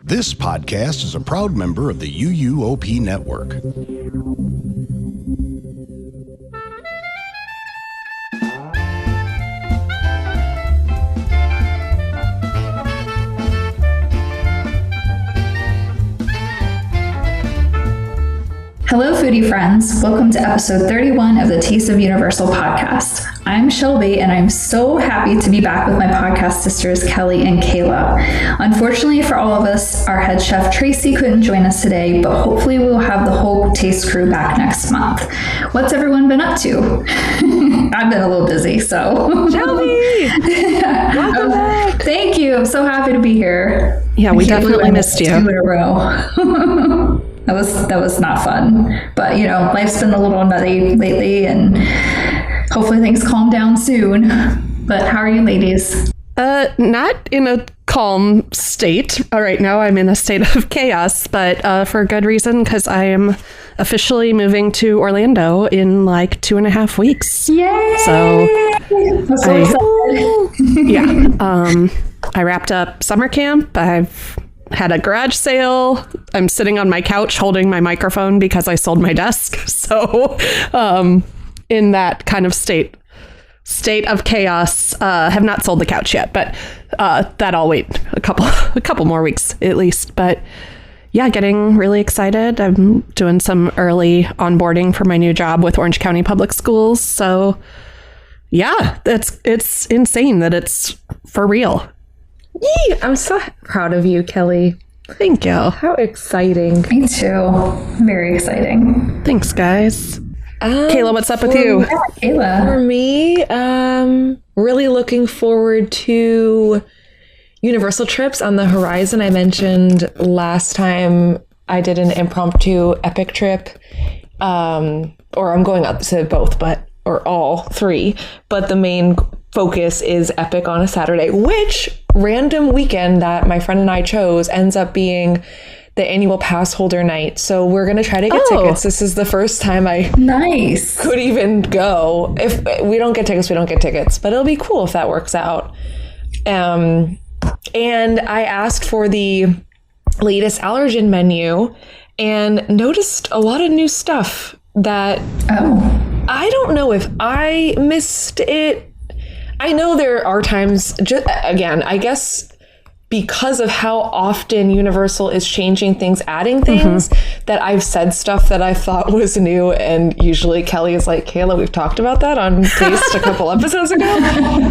This podcast is a proud member of the UUOP Network. Hello, foodie friends. Welcome to episode 31 of the Taste of Universal podcast. I'm Shelby, and I'm so happy to be back with my podcast sisters, Kelly and Kayla. Unfortunately for all of us, our head chef, Tracy, couldn't join us today, but hopefully we will have the whole Taste crew back next month. What's everyone been up to? I've been a little busy, so. Shelby! Welcome back! Thank you. I'm so happy to be here. Yeah, we definitely missed you. 2 in a row. That was not fun, but life's been a little nutty lately, and hopefully things calm down soon. But how are you, ladies? Not in a calm state right now. I'm in a state of chaos, but for good reason, because I am officially moving to Orlando in like 2.5 weeks. Yay! So I'm so excited. Yeah. I wrapped up summer camp. I've had a garage sale. I'm sitting on my couch holding my microphone because I sold my desk. So in that kind of state of chaos, have not sold the couch yet, but that I'll wait a couple more weeks at least. But yeah, getting really excited. I'm doing some early onboarding for my new job with Orange County Public Schools. So yeah, it's insane that it's for real. Yee! I'm so proud of you, Kelly. Thank you. How exciting. Me too. Very exciting. Thanks, guys. Kayla, what's up with you? Yeah, Kayla. For me, really looking forward to Universal trips on the horizon. I mentioned last time I did an impromptu epic trip, or I'm going up to both, or all three, but the main focus is epic on a Saturday, which random weekend that my friend and I chose ends up being the annual pass holder night. So we're going to try to get tickets. This is the first time I could even go. If we don't get tickets, we don't get tickets, but it'll be cool if that works out. And I asked for the latest allergen menu and noticed a lot of new stuff that I don't know if I missed it. I know there are times, again, I guess because of how often Universal is changing things, adding things, that I've said stuff that I thought was new. And usually Kelly is like, Kayla, we've talked about that on Taste a couple episodes ago.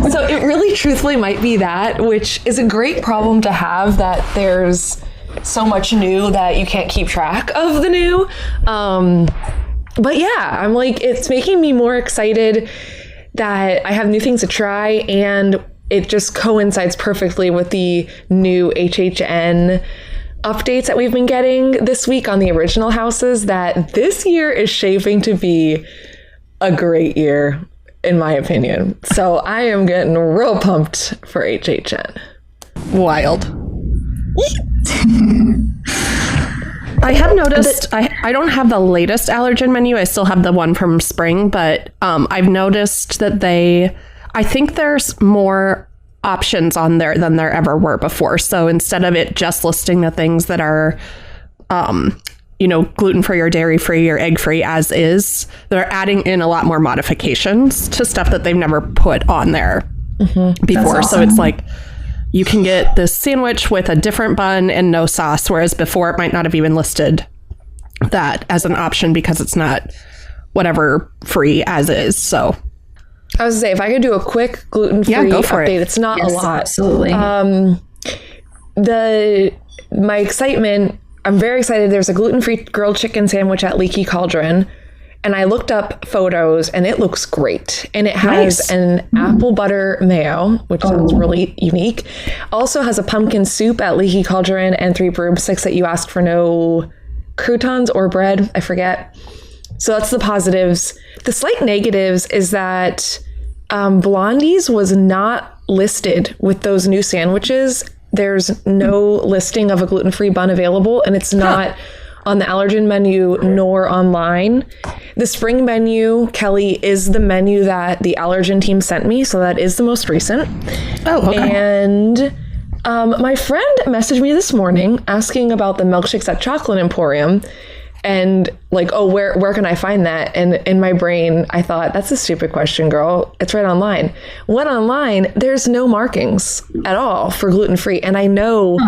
So it really truthfully might be that, which is a great problem to have, that there's so much new that you can't keep track of the new. But yeah, I'm like, it's making me more excited that I have new things to try, and it just coincides perfectly with the new HHN updates that we've been getting this week on the original houses, that this year is shaping to be a great year, in my opinion. So I am getting real pumped for HHN. Wild. I have noticed, I don't have the latest allergen menu. I still have the one from spring, but I've noticed that I think there's more options on there than there ever were before. So instead of it just listing the things that are, gluten-free or dairy-free or egg-free as is, they're adding in a lot more modifications to stuff that they've never put on there before. So it's like, you can get this sandwich with a different bun and no sauce, whereas before it might not have even listed that as an option because it's not whatever free as is. So I was gonna say, if I could do a quick gluten-free update, it's not a lot. Absolutely. My excitement, I'm very excited. There's a gluten-free grilled chicken sandwich at Leaky Cauldron. And I looked up photos and it looks great. And it has an apple butter mayo, which sounds really unique. Also has a pumpkin soup at Leaky Cauldron and 3 broomsticks that you asked for no croutons or bread. I forget. So that's the positives. The slight negatives is that Blondie's was not listed with those new sandwiches. There's no listing of a gluten-free bun available, and it's not on the allergen menu nor online. The spring menu, Kelly, is the menu that the allergen team sent me, so that is the most recent. Oh, okay. And My friend messaged me this morning asking about the milkshakes at Chocolate Emporium and like, oh, where can I find that? And in my brain, I thought, that's a stupid question, girl. It's right online. Went online, there's no markings at all for gluten-free. And I know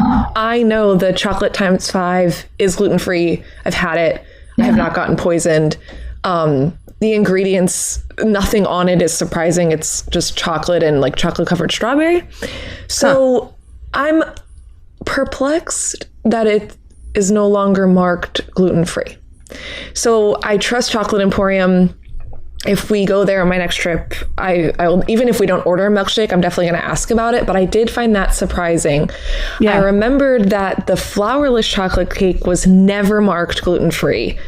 the chocolate times 5 is gluten-free. I've had it. I have not gotten poisoned. The ingredients, nothing on it is surprising. It's just chocolate and like chocolate covered strawberry. So I'm perplexed that it is no longer marked gluten-free. So I trust Chocolate Emporium. If we go there on my next trip, I will, even if we don't order a milkshake, I'm definitely going to ask about it. But I did find that surprising. Yeah. I remembered that the flourless chocolate cake was never marked gluten-free.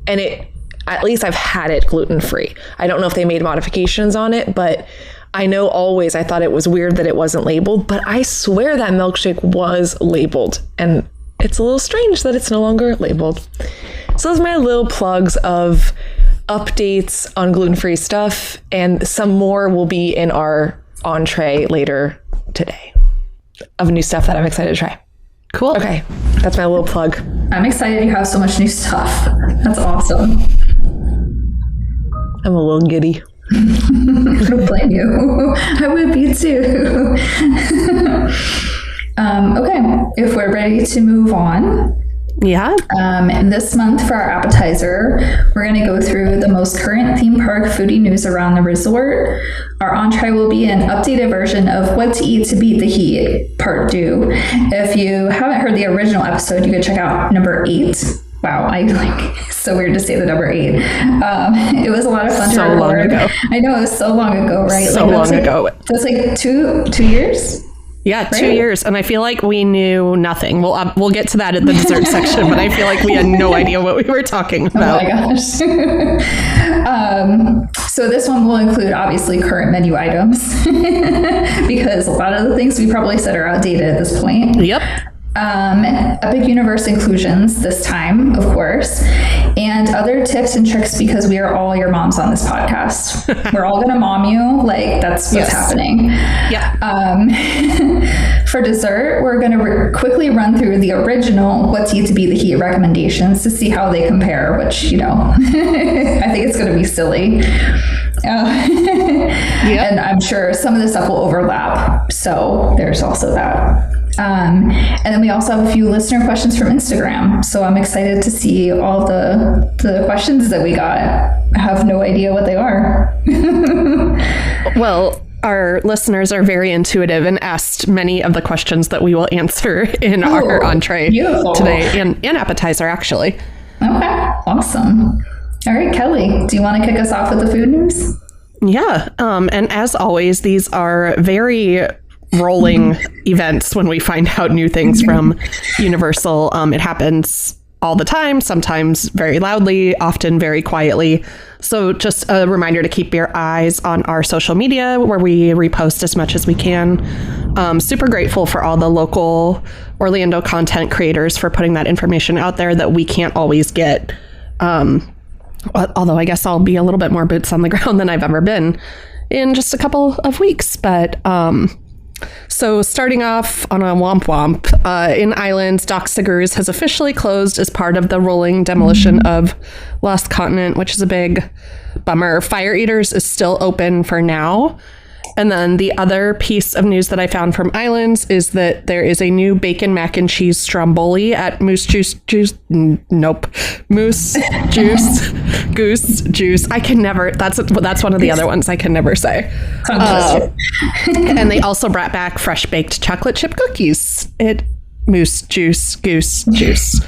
And at least I've had it gluten-free. I don't know if they made modifications on it, but I know always I thought it was weird that it wasn't labeled, but I swear that milkshake was labeled, and it's a little strange that it's no longer labeled. So those are my little plugs of updates on gluten-free stuff, and some more will be in our entree later today of new stuff that I'm excited to try. Cool. Okay, that's my little plug. I'm excited you have so much new stuff. That's awesome. I'm a little giddy. I don't blame you. I would be too. Okay, if we're ready to move on. Yeah. This month for our appetizer, we're going to go through the most current theme park foodie news around the resort. Our entree will be an updated version of What to Eat to Beat the Heat, Part 2. If you haven't heard the original episode, you could check out number 8. Wow, it's so weird to say the number 8. It was a lot of fun to record. So long ago. I know, it was so long ago, right? So long ago. That's like two years? Yeah, 2 years, and I feel like we knew nothing. We'll get to that at the dessert section, but I feel like we had no idea what we were talking about. Oh my gosh. So this one will include obviously current menu items because a lot of the things we probably said are outdated at this point. Yep. Epic Universe inclusions this time, of course, and other tips and tricks because we are all your moms on this podcast. We're all going to mom you. Like, that's what's happening. Yeah. For dessert, we're going to quickly run through the original What to Eat to Beat the Heat recommendations to see how they compare, which, I think it's going to be silly. And I'm sure some of the stuff will overlap. So there's also that. And then we also have a few listener questions from Instagram. So I'm excited to see all the questions that we got. I have no idea what they are. Well, our listeners are very intuitive and asked many of the questions that we will answer in our entree today and appetizer, actually. Okay, awesome. All right, Kelly, do you want to kick us off with the food news? Yeah. And as always, these are very rolling events when we find out new things from Universal. It happens all the time, sometimes very loudly, often very quietly. So just a reminder to keep your eyes on our social media where we repost as much as we can. Super grateful for all the local Orlando content creators for putting that information out there that we can't always get. Although I guess I'll be a little bit more boots on the ground than I've ever been in just a couple of weeks. But so starting off on a womp womp, in Islands, Dock Sigurs has officially closed as part of the rolling demolition of Lost Continent, which is a big bummer. Fire Eaters is still open for now. And then the other piece of news that I found from Islands is that there is a new bacon mac and cheese stromboli at Moose Juice. Goose Juice. I can never, that's one of the other ones I can never say. And they also brought back fresh baked chocolate chip cookies at Moose Juice, Goose Juice.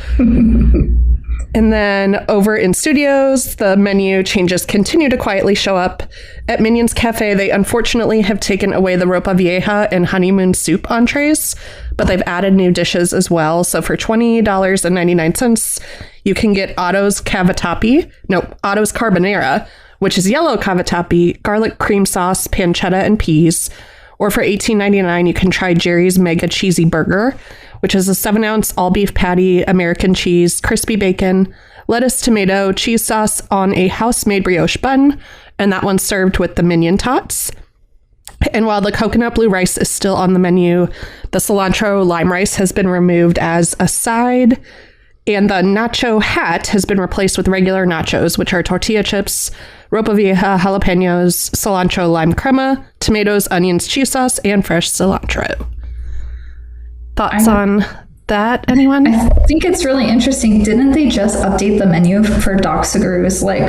And then over in studios, the menu changes continue to quietly show up. At Minions Cafe, they unfortunately have taken away the Ropa Vieja and honeymoon soup entrees, but they've added new dishes as well. So for $20.99, you can get Otto's Carbonara, which is yellow cavatappi, garlic cream sauce, pancetta, and peas. Or for $18.99, you can try Jerry's Mega Cheesy Burger, which is a 7-ounce all-beef patty, American cheese, crispy bacon, lettuce, tomato, cheese sauce on a house-made brioche bun, and that one's served with the Minion Tots. And while the coconut blue rice is still on the menu, the cilantro lime rice has been removed as a side, and the nacho hat has been replaced with regular nachos, which are tortilla chips, ropa vieja, jalapenos, cilantro lime crema, tomatoes, onions, cheese sauce, and fresh cilantro. Thoughts on that, anyone? I think it's really interesting. Didn't they just update the menu for Doc Sagaru's like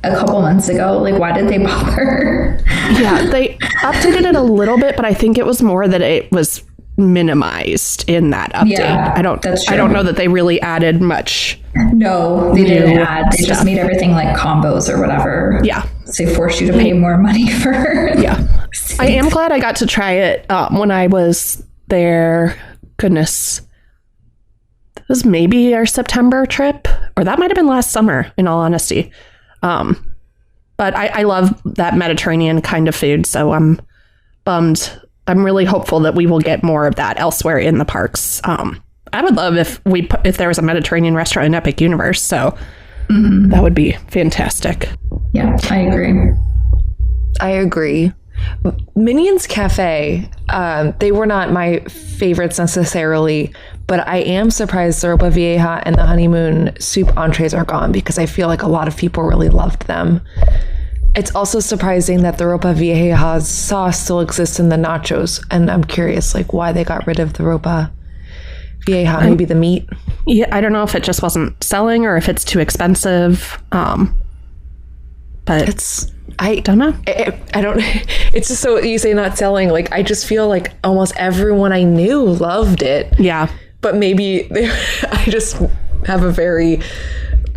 a couple months ago? Like, why did they bother? Yeah, they updated it a little bit, but I think it was more that it was minimized in that update. Yeah, I don't know that they really added much. No, they didn't add. They just made everything like combos or whatever. Yeah. So they forced you to pay more money for Yeah. I am glad I got to try it when I was there. Goodness. It was maybe our September trip, or that might have been last summer, in all honesty. But I love that Mediterranean kind of food, so I'm bummed. I'm really hopeful that we will get more of that elsewhere in the parks. I would love if there was a Mediterranean restaurant in Epic Universe, so that would be fantastic. Yeah, I agree. Minions Cafe, they were not my favorites necessarily, but I am surprised the ropa vieja and the honeymoon soup entrees are gone, because I feel like a lot of people really loved them. It's also surprising that the ropa vieja's sauce still exists in the nachos, and I'm curious like why they got rid of the ropa vieja, maybe the meat. Yeah, I don't know if it just wasn't selling or if it's too expensive. But I don't know. I don't. It's just so you say not selling. Like I just feel like almost everyone I knew loved it. Yeah, but maybe I just have a very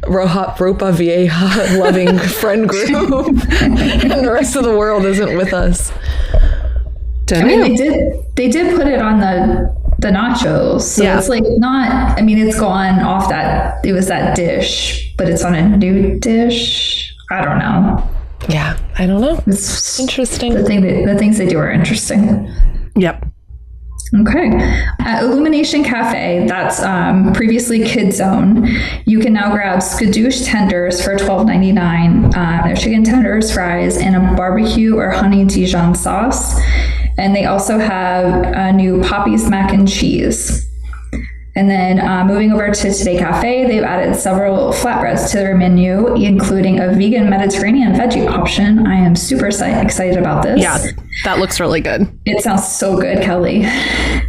ropa vieja loving friend group, and the rest of the world isn't with us. I mean, they did put it on the nachos, so it's like not. I mean, it's gone off that. It was that dish, but it's on a new dish. I don't know. Yeah, I don't know. It's interesting. The things they do are interesting. Yep. Okay. At Illumination Cafe, that's previously Kid Zone, you can now grab skadoosh tenders for $12.99. They're chicken tenders, fries, and a barbecue or honey Dijon sauce. And they also have a new Poppy's mac and cheese. And then moving over to Today Cafe, they've added several flatbreads to their menu, including a vegan Mediterranean veggie option. I am super excited about this. Yeah, that looks really good. It sounds so good, Kelly.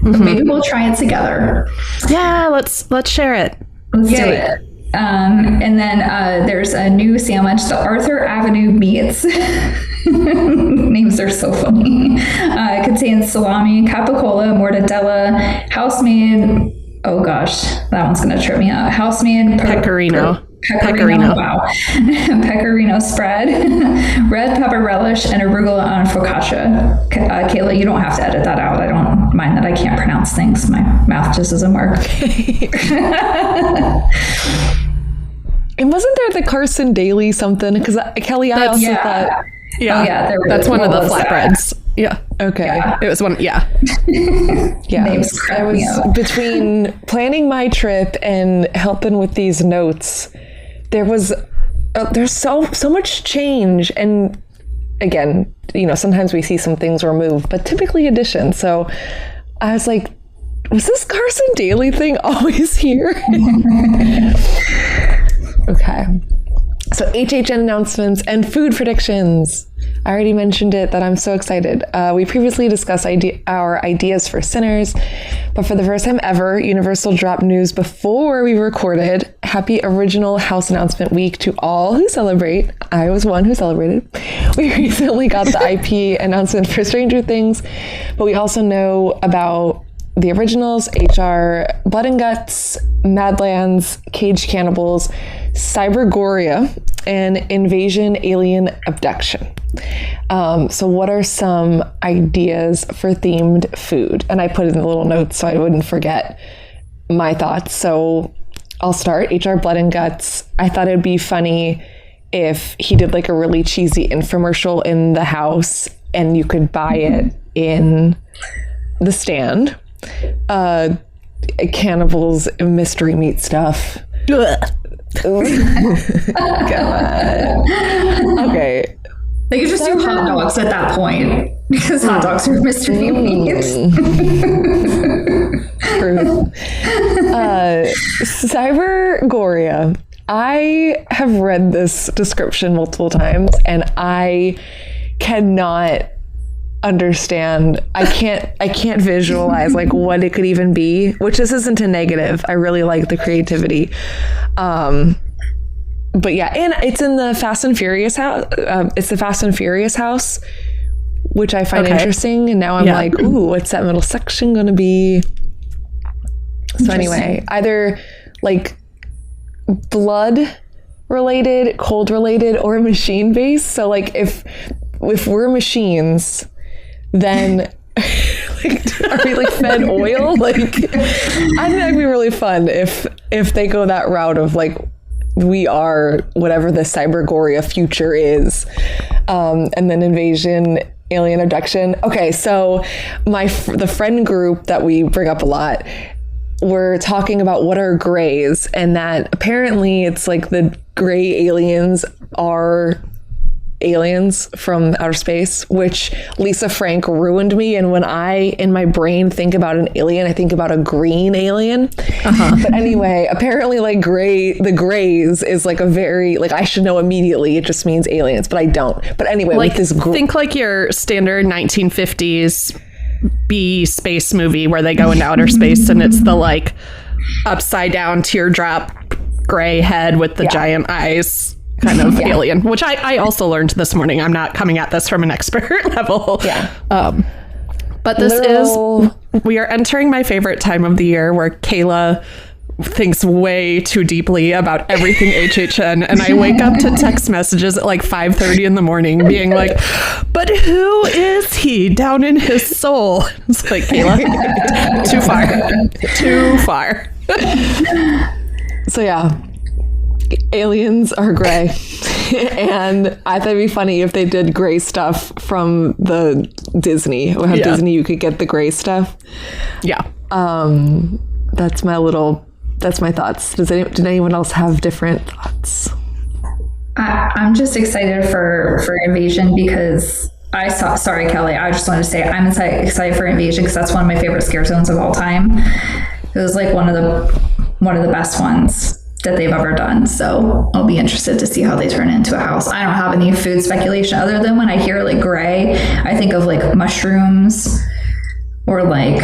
Maybe we'll try it together. Yeah, let's share it. Let's do it. And then there's a new sandwich, the Arthur Avenue Meats. Names are so funny. It contains salami, capicola, mortadella, house-made. Oh gosh, that one's gonna trip me up. House-made pecorino. Wow. Pecorino spread, red pepper relish, and arugula on focaccia. Kayla, you don't have to edit that out. I don't mind that I can't pronounce things. My mouth just doesn't work. And wasn't there the Carson Daly something? Because Kelly, I also thought. Yeah, oh, yeah, that's one of the flatbreads. Yeah. Okay. Yeah. It was one. Yeah. Yeah. I was between planning my trip and helping with these notes. There's so much change, and again, sometimes we see some things removed, but typically additions. So I was like, was this Carson Daly thing always here? Okay. So HHN announcements and food predictions. I already mentioned it, that I'm so excited. We previously discussed our ideas for Sinners, but for the first time ever, Universal dropped news before we recorded. Happy Original House Announcement Week to all who celebrate. I was one who celebrated. We recently got the IP announcement for Stranger Things, but we also know about the originals, HR Blood and Guts, Madlands, Caged Cannibals, Cybergoria, and Invasion Alien Abduction. So what are some ideas for themed food? And I put it in the little notes so I wouldn't forget my thoughts. So I'll start. HR Blood and Guts. I thought it'd be funny if he did like a really cheesy infomercial in the house and you could buy it in the stand. Cannibals mystery meat stuff. God. Okay. They could just do hot dogs at that point. Because hot dogs are mystery meats. True. Cybergoria. I have read this description multiple times and I cannot understand. I can't visualize like what it could even be, which this isn't a negative. I really like the creativity. But yeah, and it's in the Fast and Furious house. It's the Fast and Furious house, which I find interesting. And now I'm like, ooh, what's that middle section going to be? So anyway, either like blood related, cold related, or machine based. So like if we're machines, then like, are we like fed oil? Like, I think that'd be really fun if they go that route of like, we are whatever the Cybergoria future is, and then invasion, alien abduction. Okay, so the friend group that we bring up a lot, we're talking about what are grays, and that apparently it's like the gray aliens are aliens from outer space, which Lisa Frank ruined me. And when I, in my brain, think about an alien, I think about a green alien. But anyway, apparently like the grays is like a very, like I should know immediately. It just means aliens, but I don't. But anyway, like with this think like your standard 1950s B space movie where they go into outer space and it's the like upside down teardrop gray head with the giant eyes kind of alien, which I also learned this morning. I'm not coming at this from an expert level. But this we are entering my favorite time of the year where Kayla thinks way too deeply about everything HHN, and I wake up to text messages at like 5:30 in the morning being like, but who is he down in his soul? It's like, Kayla, too far. So yeah, aliens are gray. And I thought it'd be funny if they did gray stuff from the Disney. Or how Disney you could get the gray stuff. That's my thoughts. Did anyone else have different thoughts? I'm just excited for Invasion because sorry, Kelly, I just wanted to say I'm excited for Invasion because that's one of my favorite scare zones of all time. It was like one of the best ones that they've ever done. So I'll be interested to see how they turn it into a house. I don't have any food speculation other than when I hear like gray, I think of like mushrooms or like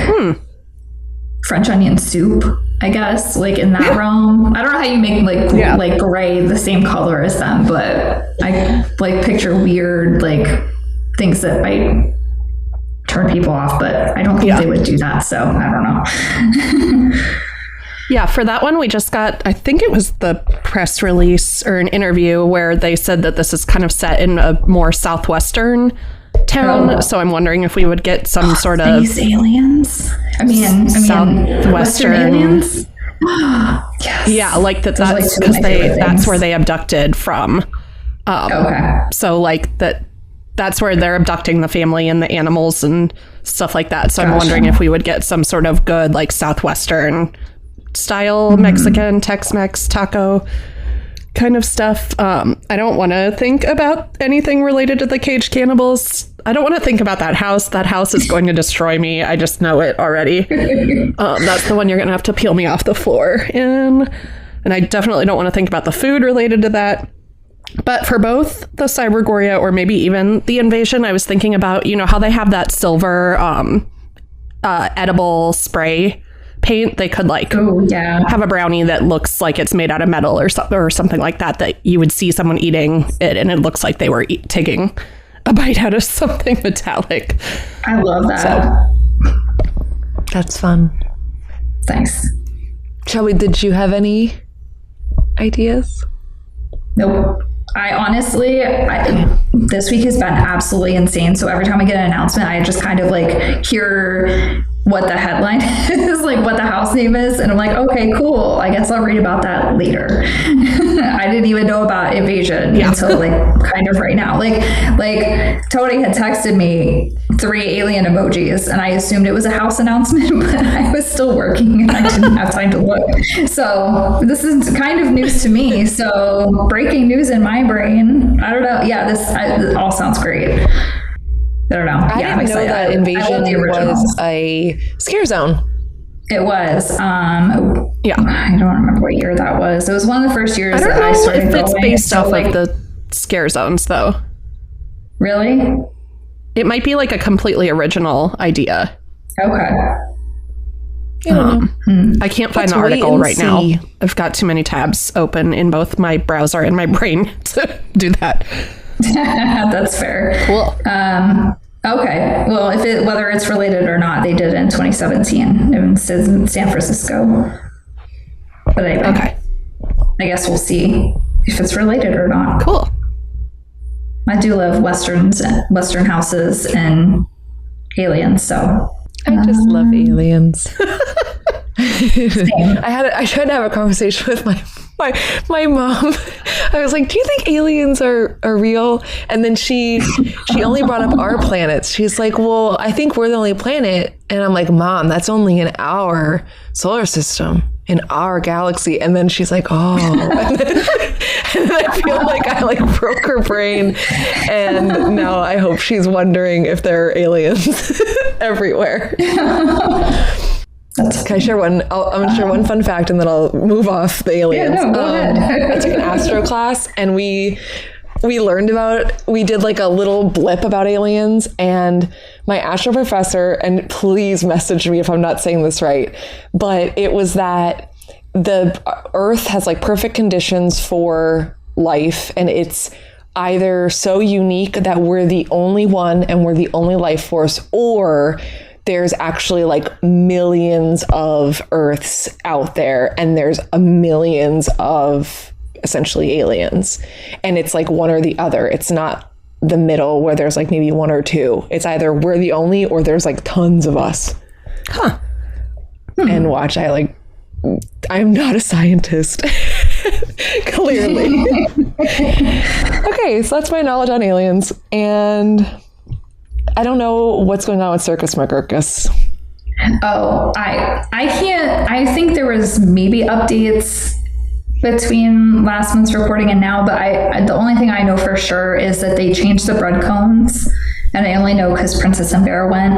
French onion soup, I guess, like in that realm. I don't know how you make like gray the same color as them, but I like picture weird like things that might turn people off, but I don't think they would do that. So I don't know. Yeah, for that one, we just got, I think it was the press release or an interview where they said that this is kind of set in a more southwestern town. So I'm wondering if we would get some sort of these aliens. I mean southwestern aliens. Yes. Yeah, like that's because that's where they abducted from. So like that's where they're abducting the family and the animals and stuff like that. So I'm wondering if we would get some sort of good like southwestern style Mexican Tex-Mex taco kind of stuff. I don't want to think about anything related to the caged cannibals. I don't want to think about that house. That house is going to destroy me. I just know it already. That's the one you're going to have to peel me off the floor in. And I definitely don't want to think about the food related to that. But for both the Cybergoria or maybe even the Invasion, I was thinking about, you know, how they have that silver edible spray paint. They could like have a brownie that looks like it's made out of metal or something like that you would see someone eating it and it looks like they were taking a bite out of something metallic. I love that. So, that's fun. Thanks. Shelby, did you have any ideas? Nope. I honestly, this week has been absolutely insane. So every time I get an announcement, I just kind of like hear what the headline is, like what the house name is. And I'm like, okay, cool. I guess I'll read about that later. I didn't even know about Invasion until like kind of right now. Like Tony had texted me 3 alien emojis and I assumed it was a house announcement, but I was still working and I didn't have time to look. So this is kind of news to me. So breaking news in my brain. I don't know. Yeah, this all sounds great. I don't know. I didn't know that Invasion was a scare zone. It was. Yeah. I don't remember what year that was. It was one of the first years I don't that I know started if it's going. based So, off like, of the scare zones, though. Really? It might be like a completely original idea. Okay. I can't find the article right now. I've got too many tabs open in both my browser and my brain to do that. That's fair. Cool. Okay. Well, whether it's related or not, they did it in 2017 in San Francisco. But anyway, Okay. I guess we'll see if it's related or not. Cool. I do love Western houses and aliens, so I just love aliens. I tried to have a conversation with my mom. I was like, do you think aliens are real? And then she only brought up our planets. She's like, well, I think we're the only planet. And I'm like, Mom, that's only in our solar system, in our galaxy. And then she's like, oh. And then I feel like I broke her brain. And now I hope she's wondering if there are aliens everywhere. Can I share one? I'm going to share one fun fact and then I'll move off the aliens. Yeah, no, go ahead. I took an astro class and we did like a little blip about aliens, and my astro professor, and please message me if I'm not saying this right, but it was that the Earth has like perfect conditions for life, and it's either so unique that we're the only one and we're the only life force, or there's actually like millions of Earths out there and there's millions of essentially aliens. And it's like one or the other. It's not the middle where there's like maybe one or two. It's either we're the only or there's like tons of us. Huh. And watch, I'm not a scientist. Clearly. Okay, so that's my knowledge on aliens. And I don't know what's going on with Circus McGurkus. Oh, I think there was maybe updates between last month's reporting and now, but the only thing I know for sure is that they changed the bread cones, and I only know because Princess and Bear went.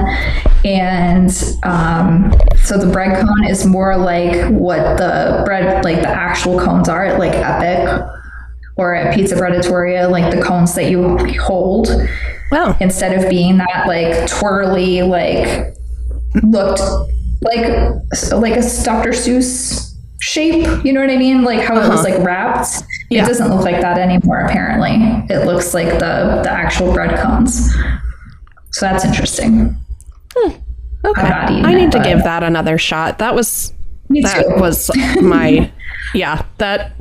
And so the bread cone is more like what the bread, like the actual cones are at like Epic or at Pizza Breadatoria, like the cones that you hold. Wow. Instead of being that like twirly, like looked like a Dr. Seuss shape, you know what I mean? Like how it was like wrapped. Yeah. It doesn't look like that anymore, apparently. It looks like the actual bread cones. So that's interesting. Okay. I need to give that another shot. That was my that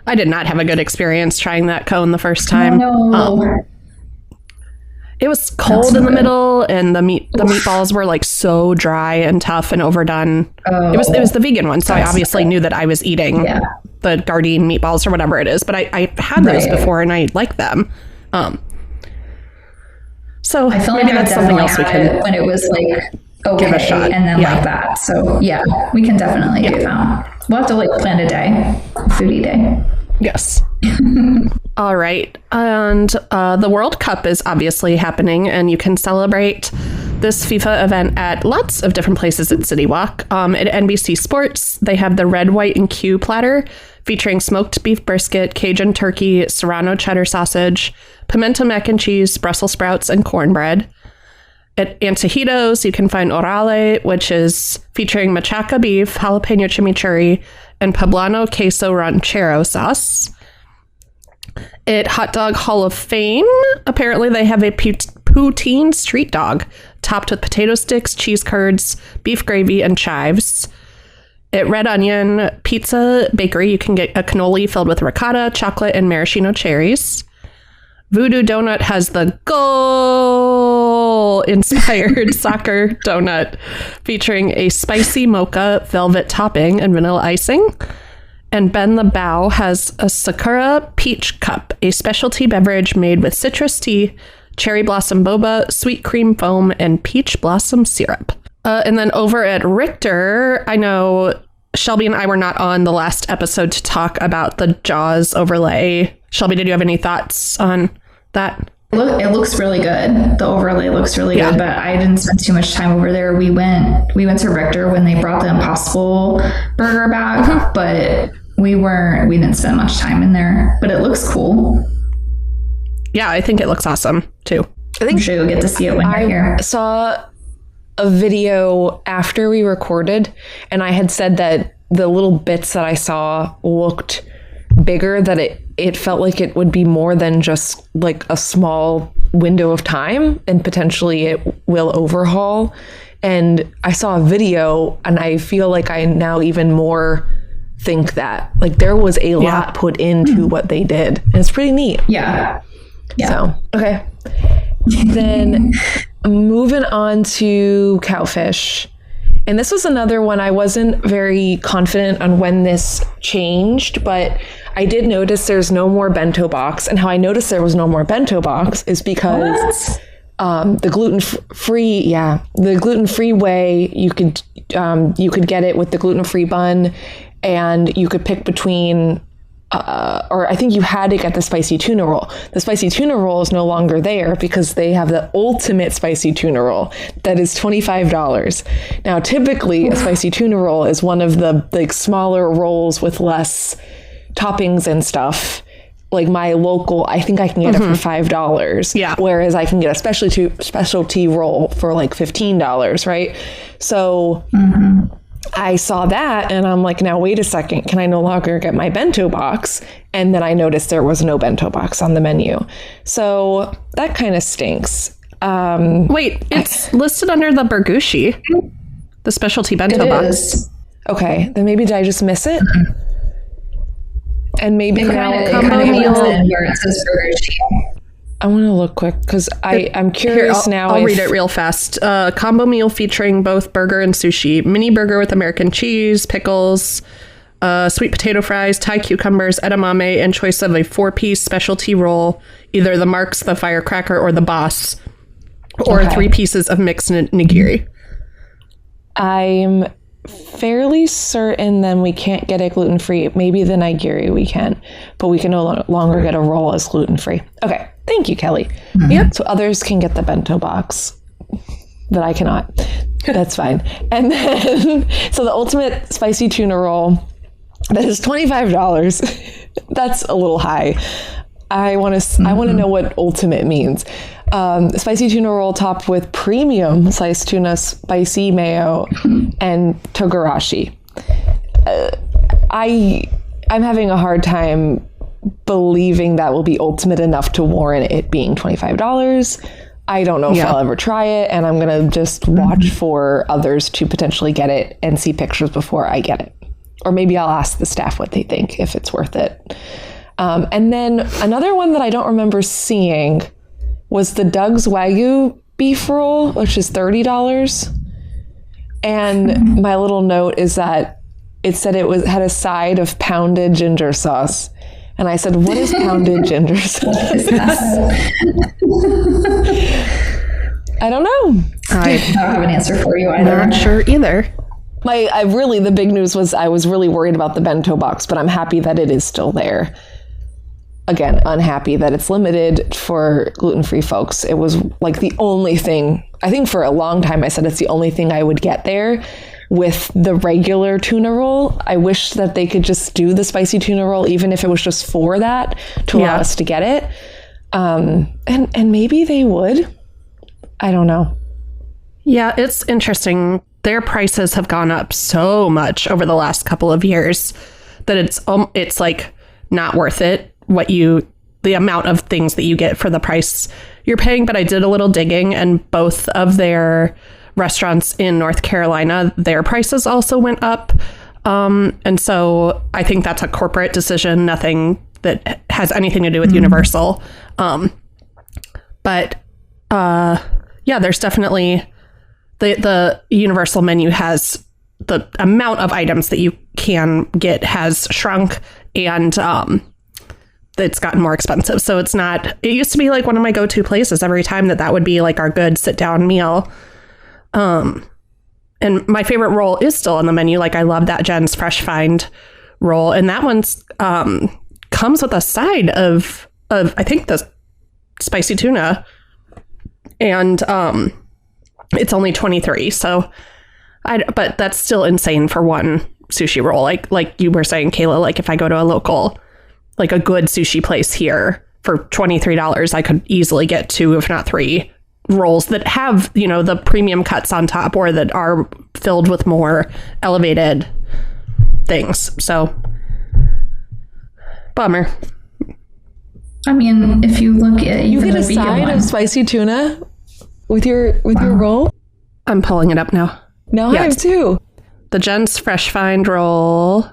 I did not have a good experience trying that cone the first time. Oh, no. It was cold in the middle, and the meatballs were like so dry and tough and overdone. Oh, it was the vegan one, so I obviously knew that I was eating the Gardein meatballs or whatever it is. But I had those before, and I like them. So I feel maybe like that's something else we can when it was like okay, give a shot. and then like that. So yeah, we can definitely do that. We'll have to like plan a day, foodie day. Yes. All right. And the World Cup is obviously happening, and you can celebrate this FIFA event at lots of different places at City Walk. At NBC Sports, they have the red, white, and Q platter featuring smoked beef brisket, Cajun turkey, Serrano cheddar sausage, pimento mac and cheese, Brussels sprouts, and cornbread. At Antojitos, you can find orale, which is featuring machaca beef, jalapeno chimichurri, and poblano queso ranchero sauce. At Hot Dog Hall of Fame, apparently they have a poutine street dog topped with potato sticks, cheese curds, beef gravy, and chives. At Red Onion Pizza Bakery, you can get a cannoli filled with ricotta, chocolate, and maraschino cherries. Voodoo Donut has the goal-inspired soccer donut featuring a spicy mocha velvet topping and vanilla icing. And Ben the Bow has a Sakura Peach Cup, a specialty beverage made with citrus tea, cherry blossom boba, sweet cream foam, and peach blossom syrup. And then over at Richter, I know Shelby and I were not on the last episode to talk about the Jaws overlay. Shelby, did you have any thoughts on that? It looks really good. The overlay looks really good, but I didn't spend too much time over there. We went to Richter when they brought the Impossible Burger back, but we didn't spend much time in there, but it looks cool. Yeah, I think it looks awesome too. I'm sure you'll get to see it when you're here. I saw a video after we recorded, and I had said that the little bits that I saw looked bigger, that it felt like it would be more than just like a small window of time, and potentially it will overhaul. And I saw a video, and I feel like I now even more think that like there was a lot put into what they did, and it's pretty neat. Yeah. So okay. Then moving on to Cowfish. And this was another one I wasn't very confident on when this changed, but I did notice there's no more bento box. And how I noticed there was no more bento box is because the gluten-free way, you could get it with the gluten-free bun, and you could pick between or I think you had to get the spicy tuna roll. The spicy tuna roll is no longer there because they have the ultimate spicy tuna roll that is $25. Now, typically, a spicy tuna roll is one of the like smaller rolls with less toppings and stuff. Like my local, I think I can get it for $5. Yeah. Whereas I can get a specialty roll for like $15, right? So I saw that and I'm like, now wait a second, can I no longer get my bento box? And then I noticed there was no bento box on the menu. So that kind of stinks. Wait, it's listed under the Bergushi, the specialty bento box. Okay, then maybe did I just miss it? And maybe now combo meal where it says Bergushi. I want to look quick because I'm curious now. I'll read it real fast. Combo meal featuring both burger and sushi. Mini burger with American cheese, pickles, sweet potato fries, Thai cucumbers, edamame, and choice of a 4-piece specialty roll, either the Marks, the Firecracker, or the Boss, or 3 pieces of mixed nigiri. I'm fairly certain then we can't get it gluten-free. Maybe the nigiri we can, but we can no longer get a roll as gluten-free. Okay. Thank you, Kelly. Yep. So others can get the bento box, but I cannot. That's fine. And then, so the ultimate spicy tuna roll, that is $25. That's a little high. I want to know what ultimate means. Spicy tuna roll topped with premium sliced tuna, spicy mayo, and togarashi. I'm having a hard time believing that will be ultimate enough to warrant it being $25. I don't know if I'll ever try it, and I'm going to just watch for others to potentially get it and see pictures before I get it. Or maybe I'll ask the staff what they think, if it's worth it. And then another one that I don't remember seeing was the Doug's Wagyu beef roll, which is $30. And my little note is that it said had a side of pounded ginger sauce. And I said, what is pounded ginger sauce? I don't know. I don't have an answer for you either. Not sure either. The big news was I was really worried about the bento box, but I'm happy that it is still there. Again, unhappy that it's limited for gluten-free folks. It was like the only thing, I think for a long time I said it's the only thing I would get there. With the regular tuna roll, I wish that they could just do the spicy tuna roll, even if it was just for that, to allow us to get it. And maybe they would. I don't know. Yeah, it's interesting. Their prices have gone up so much over the last couple of years that it's like not worth it. The amount of things that you get for the price you're paying. But I did a little digging, and both of their restaurants in North Carolina, their prices also went up. And so I think that's a corporate decision, nothing that has anything to do with Universal. But there's definitely the Universal menu has the amount of items that you can get has shrunk, and it's gotten more expensive. So it used to be like one of my go-to places every time that would be like our good sit down meal. And my favorite roll is still on the menu. Like I love that Jen's Fresh Find roll. And that one's, comes with a side of I think the spicy tuna, and it's only $23. So, but that's still insane for one sushi roll. Like you were saying, Kayla, like if I go to a local, like a good sushi place here for $23, I could easily get 2, if not 3 rolls that have, you know, the premium cuts on top or that are filled with more elevated things. So, bummer. I mean, if you look at you get a side of spicy tuna with your roll. I'm pulling it up now. No, I have 2. The Jen's Fresh Find roll,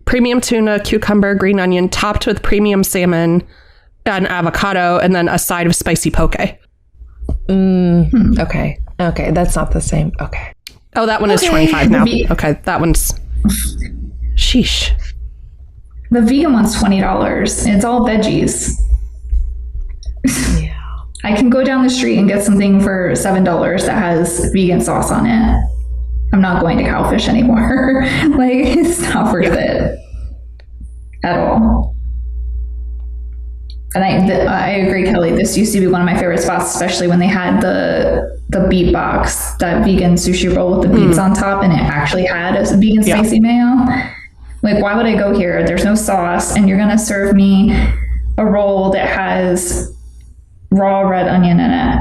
premium tuna, cucumber, green onion, topped with premium salmon and avocado, and then a side of spicy poke. Okay, that's not the same. Okay. Oh, that one is $25 now. Okay, that one's sheesh. The vegan one's $20. It's all veggies. Yeah. I can go down the street and get something for $7 that has vegan sauce on it. I'm not going to Cowfish anymore. Like, it's not worth it at all. And I agree, Kelly. This used to be one of my favorite spots, especially when they had the beet box, that vegan sushi roll with the beets on top, and it actually had a vegan spicy mayo. Like, why would I go here? There's no sauce, and you're gonna serve me a roll that has raw red onion in it,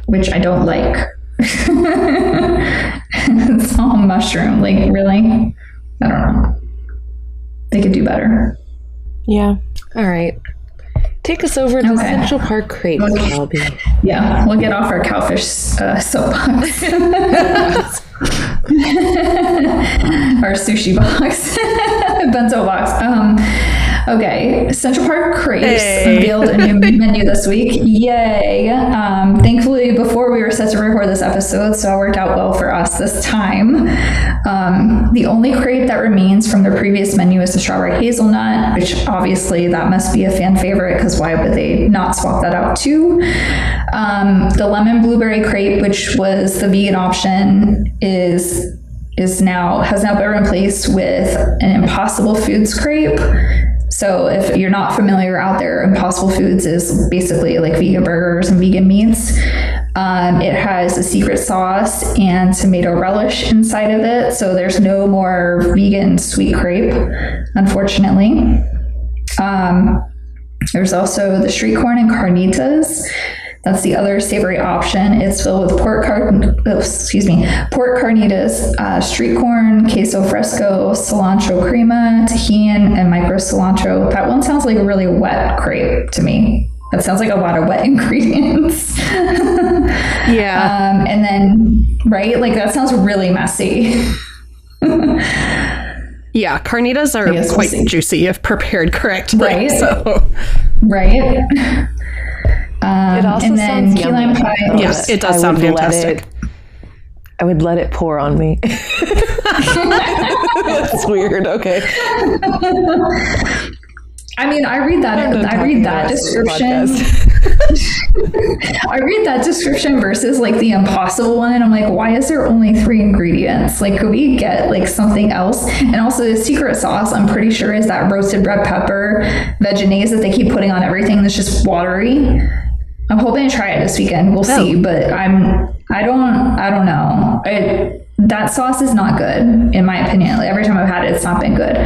which I don't like. It's all mushroom. Like, really? I don't know. They could do better. Yeah. All right. Take us over to Central Park Crepes, Shelby. Yeah, we'll get off our Cowfish soapbox. Our sushi box. Bento box. Okay, Central Park Crepes unveiled a new menu this week. Yay! Thankfully, before we were set to record this episode, so it worked out well for us this time. The only crepe that remains from their previous menu is the strawberry hazelnut, which obviously that must be a fan favorite, because why would they not swap that out too? The lemon blueberry crepe, which was the vegan option, has now been replaced with an Impossible Foods crepe. So if you're not familiar out there, Impossible Foods is basically like vegan burgers and vegan meats. It has a secret sauce and tomato relish inside of it. So there's no more vegan sweet crepe, unfortunately. There's also the street corn and carnitas. That's the other savory option. It's filled with pork carnitas, street corn, queso fresco, cilantro crema, tahini, and micro cilantro. That one sounds like a really wet crepe to me. That sounds like a lot of wet ingredients. Yeah. And then, right? Like, that sounds really messy. Yeah, carnitas are quite juicy if prepared correctly. Right. So. Right. It also and then sounds key lime pie. Yes, it does sound fantastic. I would let it pour on me. That's weird. Okay. I mean, I read that description. I read that description versus like the Impossible one, and I'm like, why is there only 3 ingredients? Like, could we get like something else? And also the secret sauce, I'm pretty sure, is that roasted red pepper vegetaise that they keep putting on everything that's just watery. I'm hoping to try it this weekend. We'll see, but I don't know. That sauce is not good, in my opinion. Like, every time I've had it, it's not been good.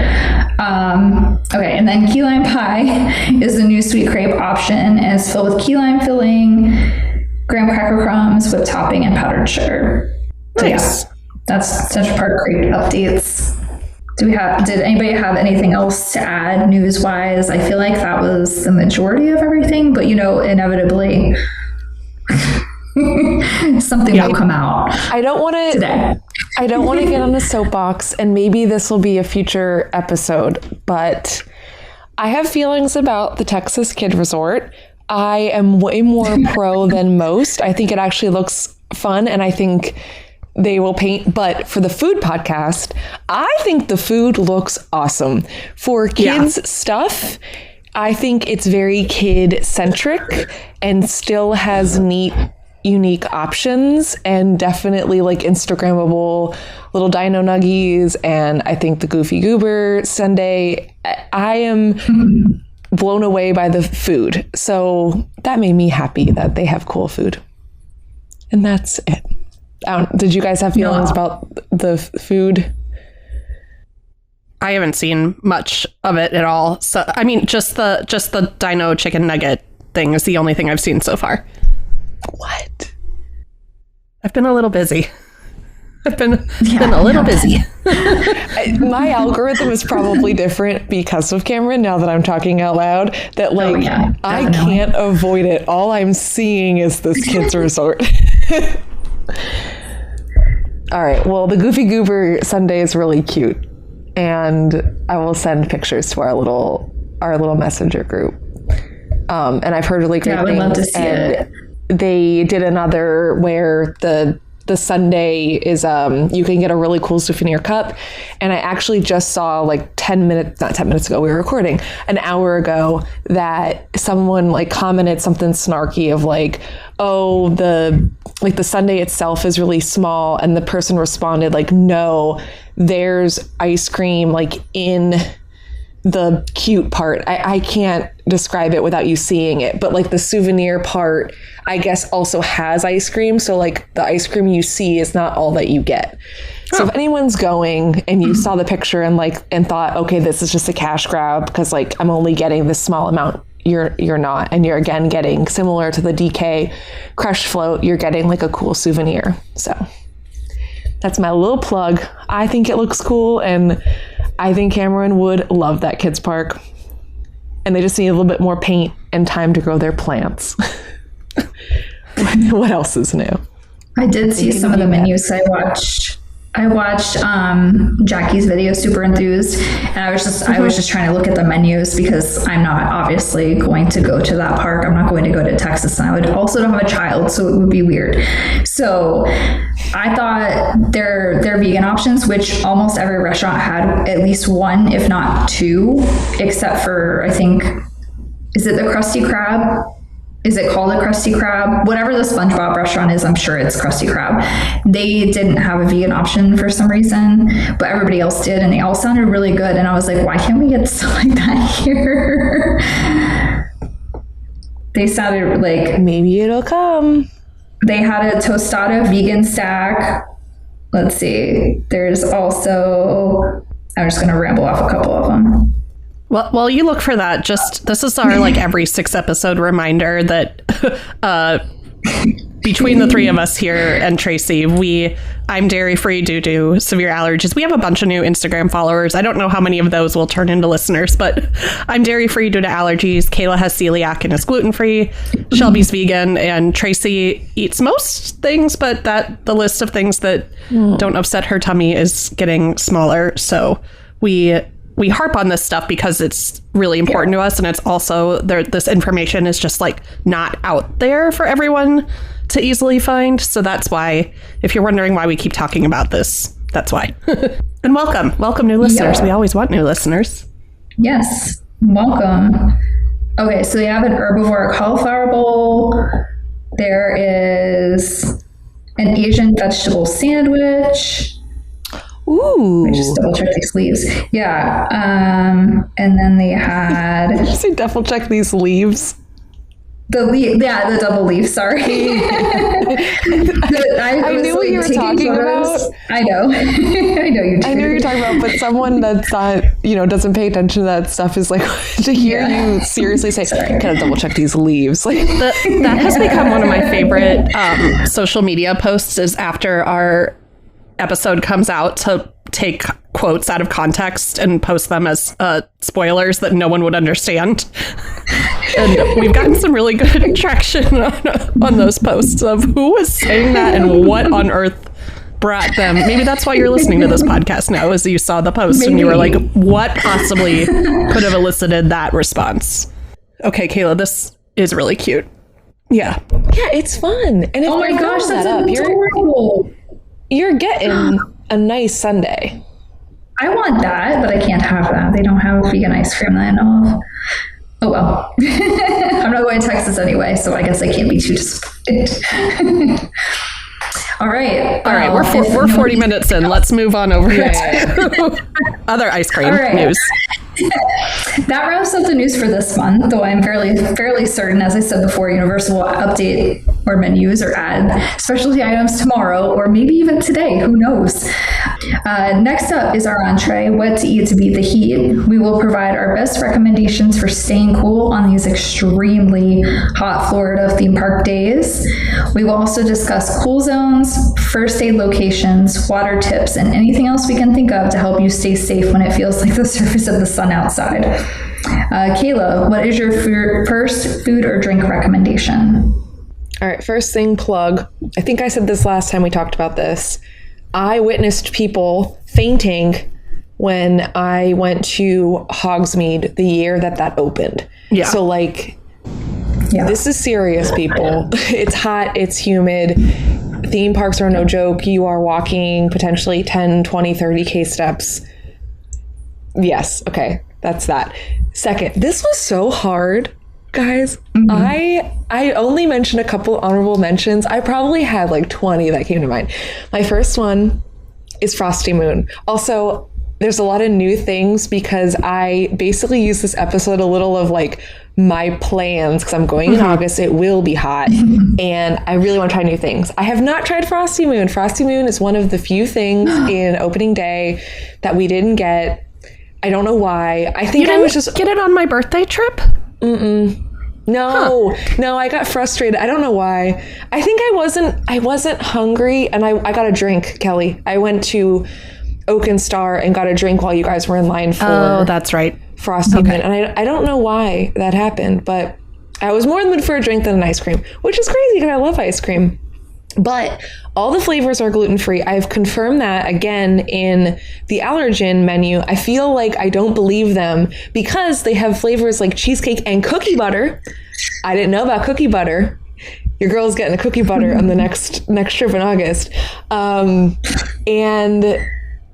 Okay, and then key lime pie is the new sweet crepe option, and it's filled with key lime filling, graham cracker crumbs, whipped topping, and powdered sugar. Nice. Yeah, that's Central Park Crepe updates. Did anybody have anything else to add news-wise? I feel like that was the majority of everything, but inevitably something will come out. I don't want to get on a soapbox, and maybe this will be a future episode, but I have feelings about the Texas Kid Resort. I am way more pro than most. I think it actually looks fun, and I think they will paint. But for the food podcast, I think the food looks awesome. For kids stuff, I think it's very kid centric and still has neat, unique options, and definitely like Instagrammable little dino nuggies. And I think the Goofy Goober sundae, I am blown away by the food. So that made me happy that they have cool food. And that's it. Did you guys have feelings about the food? I haven't seen much of it at all. So I mean, just the dino chicken nugget thing is the only thing I've seen so far. What? I've been a little busy. I've been a little busy. My algorithm is probably different because of Cameron, now that I'm talking out loud, that I can't avoid it. All I'm seeing is this kids resort. All right. Well, the Goofy Goober sundae is really cute. And I will send pictures to our little messenger group. And I've heard really great things. I would love to see it. They did another where the sundae is you can get a really cool souvenir cup, and I actually just saw not 10 minutes ago, we were recording an hour ago, that someone commented something snarky of the sundae itself is really small, and the person responded no, there's ice cream in the cute part. I can't describe it without you seeing it, but the souvenir part, I guess, also has ice cream. So the ice cream you see is not all that you get. So if anyone's going and you saw the picture and thought, okay, this is just a cash grab because I'm only getting this small amount, you're not. And you're again getting, similar to the DK Crush Float, you're getting a cool souvenir. So that's my little plug. I think it looks cool, and I think Cameron would love that kids park. And they just need a little bit more paint and time to grow their plants. What else is new? I did see some of the menus. I watched Jackie's video, Super Enthused, and I was just trying to look at the menus because I'm not obviously going to go to that park. I'm not going to go to Texas, and I would also don't have a child, so it would be weird. So I thought their vegan options, which almost every restaurant had at least one, if not two, except for, I think, is it the Krusty Krab? Is it called a Krusty Krab? Whatever the SpongeBob restaurant is, I'm sure it's Krusty Krab. They didn't have a vegan option for some reason, but everybody else did, and they all sounded really good. And I was like, why can't we get stuff like that here? They sounded like... Maybe it'll come. They had a tostada vegan stack. Let's see. There's also... I'm just going to ramble off a couple of them. Well, while you look for that, this is our every 6 episode reminder that between the three of us here and Tracy, I'm dairy free due to severe allergies. We have a bunch of new Instagram followers. I don't know how many of those will turn into listeners, but I'm dairy free due to allergies. Kayla has celiac and is gluten free. Shelby's vegan, and Tracy eats most things, but the list of things that don't upset her tummy is getting smaller. So we harp on this stuff because it's really important to us, and it's also this information is just not out there for everyone to easily find. So that's why, if you're wondering why we keep talking about this, that's why. And welcome new listeners. We always want new listeners. Yes, welcome. Okay, so they have an herbivore cauliflower bowl. There is an Asian vegetable sandwich. Ooh. I just double check these leaves. Yeah. And then they had... Did you say double check these leaves? The double leaf, sorry. I knew what you were talking about. I know. I know you do. I know you're talking about, but someone that's not, doesn't pay attention to that stuff is to hear you seriously say, kind of double check these leaves. That has become one of my favorite social media posts, is after our episode comes out to take quotes out of context and post them as spoilers that no one would understand. And we've gotten some really good traction on those posts of who was saying that and what on earth brought them. Maybe that's why you're listening to this podcast now, is you saw the post and you were like, what possibly could have elicited that response? Okay, Kayla, this is really cute. Yeah, it's fun. And if oh my gosh, that's adorable. You're getting a nice sundae. I want that, but I can't have that. They don't have vegan ice cream that I know of. Oh well. I'm not going to Texas anyway, so I guess I can't be too disappointed. All right. We're 40 minutes in. Let's move on over to other ice cream news. That wraps up the news for this month, though I'm fairly certain, as I said before, Universal will update our menus or add specialty items tomorrow, or maybe even today, who knows. Next up is our entree, what to eat to beat the heat. We will provide our best recommendations for staying cool on these extremely hot Florida theme park days. We will also discuss cool zones, first aid locations, water tips, and anything else we can think of to help you stay safe when it feels like the surface of the sun outside. Kayla, what is your first food or drink recommendation? All right, first thing, plug. I think I said this last time we talked about this. I witnessed people fainting when I went to Hogsmeade the year that opened. Yeah. So this is serious, people. It's hot, it's humid. Theme parks are no joke. You are walking potentially 10, 20, 30K steps. Yes, okay, that's that. Second, this was so hard, guys. Mm-hmm. I only mentioned a couple honorable mentions. I probably had 20 that came to mind. My first one is Frosty Moon. Also, there's a lot of new things because I basically use this episode a little of my plans because I'm going in August. It will be hot and I really want to try new things. I have not tried Frosty Moon. Frosty Moon is one of the few things in opening day that we didn't get. I don't know why. I think I was just get it on my birthday trip. No, I got frustrated. I don't know why. I think I wasn't hungry and I got a drink, Kelly. I went to Oak and Star and got a drink while you guys were in line for that's right. Frosty Moon. And I don't know why that happened, but I was more in the mood for a drink than an ice cream, which is crazy because I love ice cream. But all the flavors are gluten-free. I've confirmed that again in the allergen menu. I feel like I don't believe them because they have flavors like cheesecake and cookie butter. I didn't know about cookie butter. Your girl's getting a cookie butter on the next trip in August. And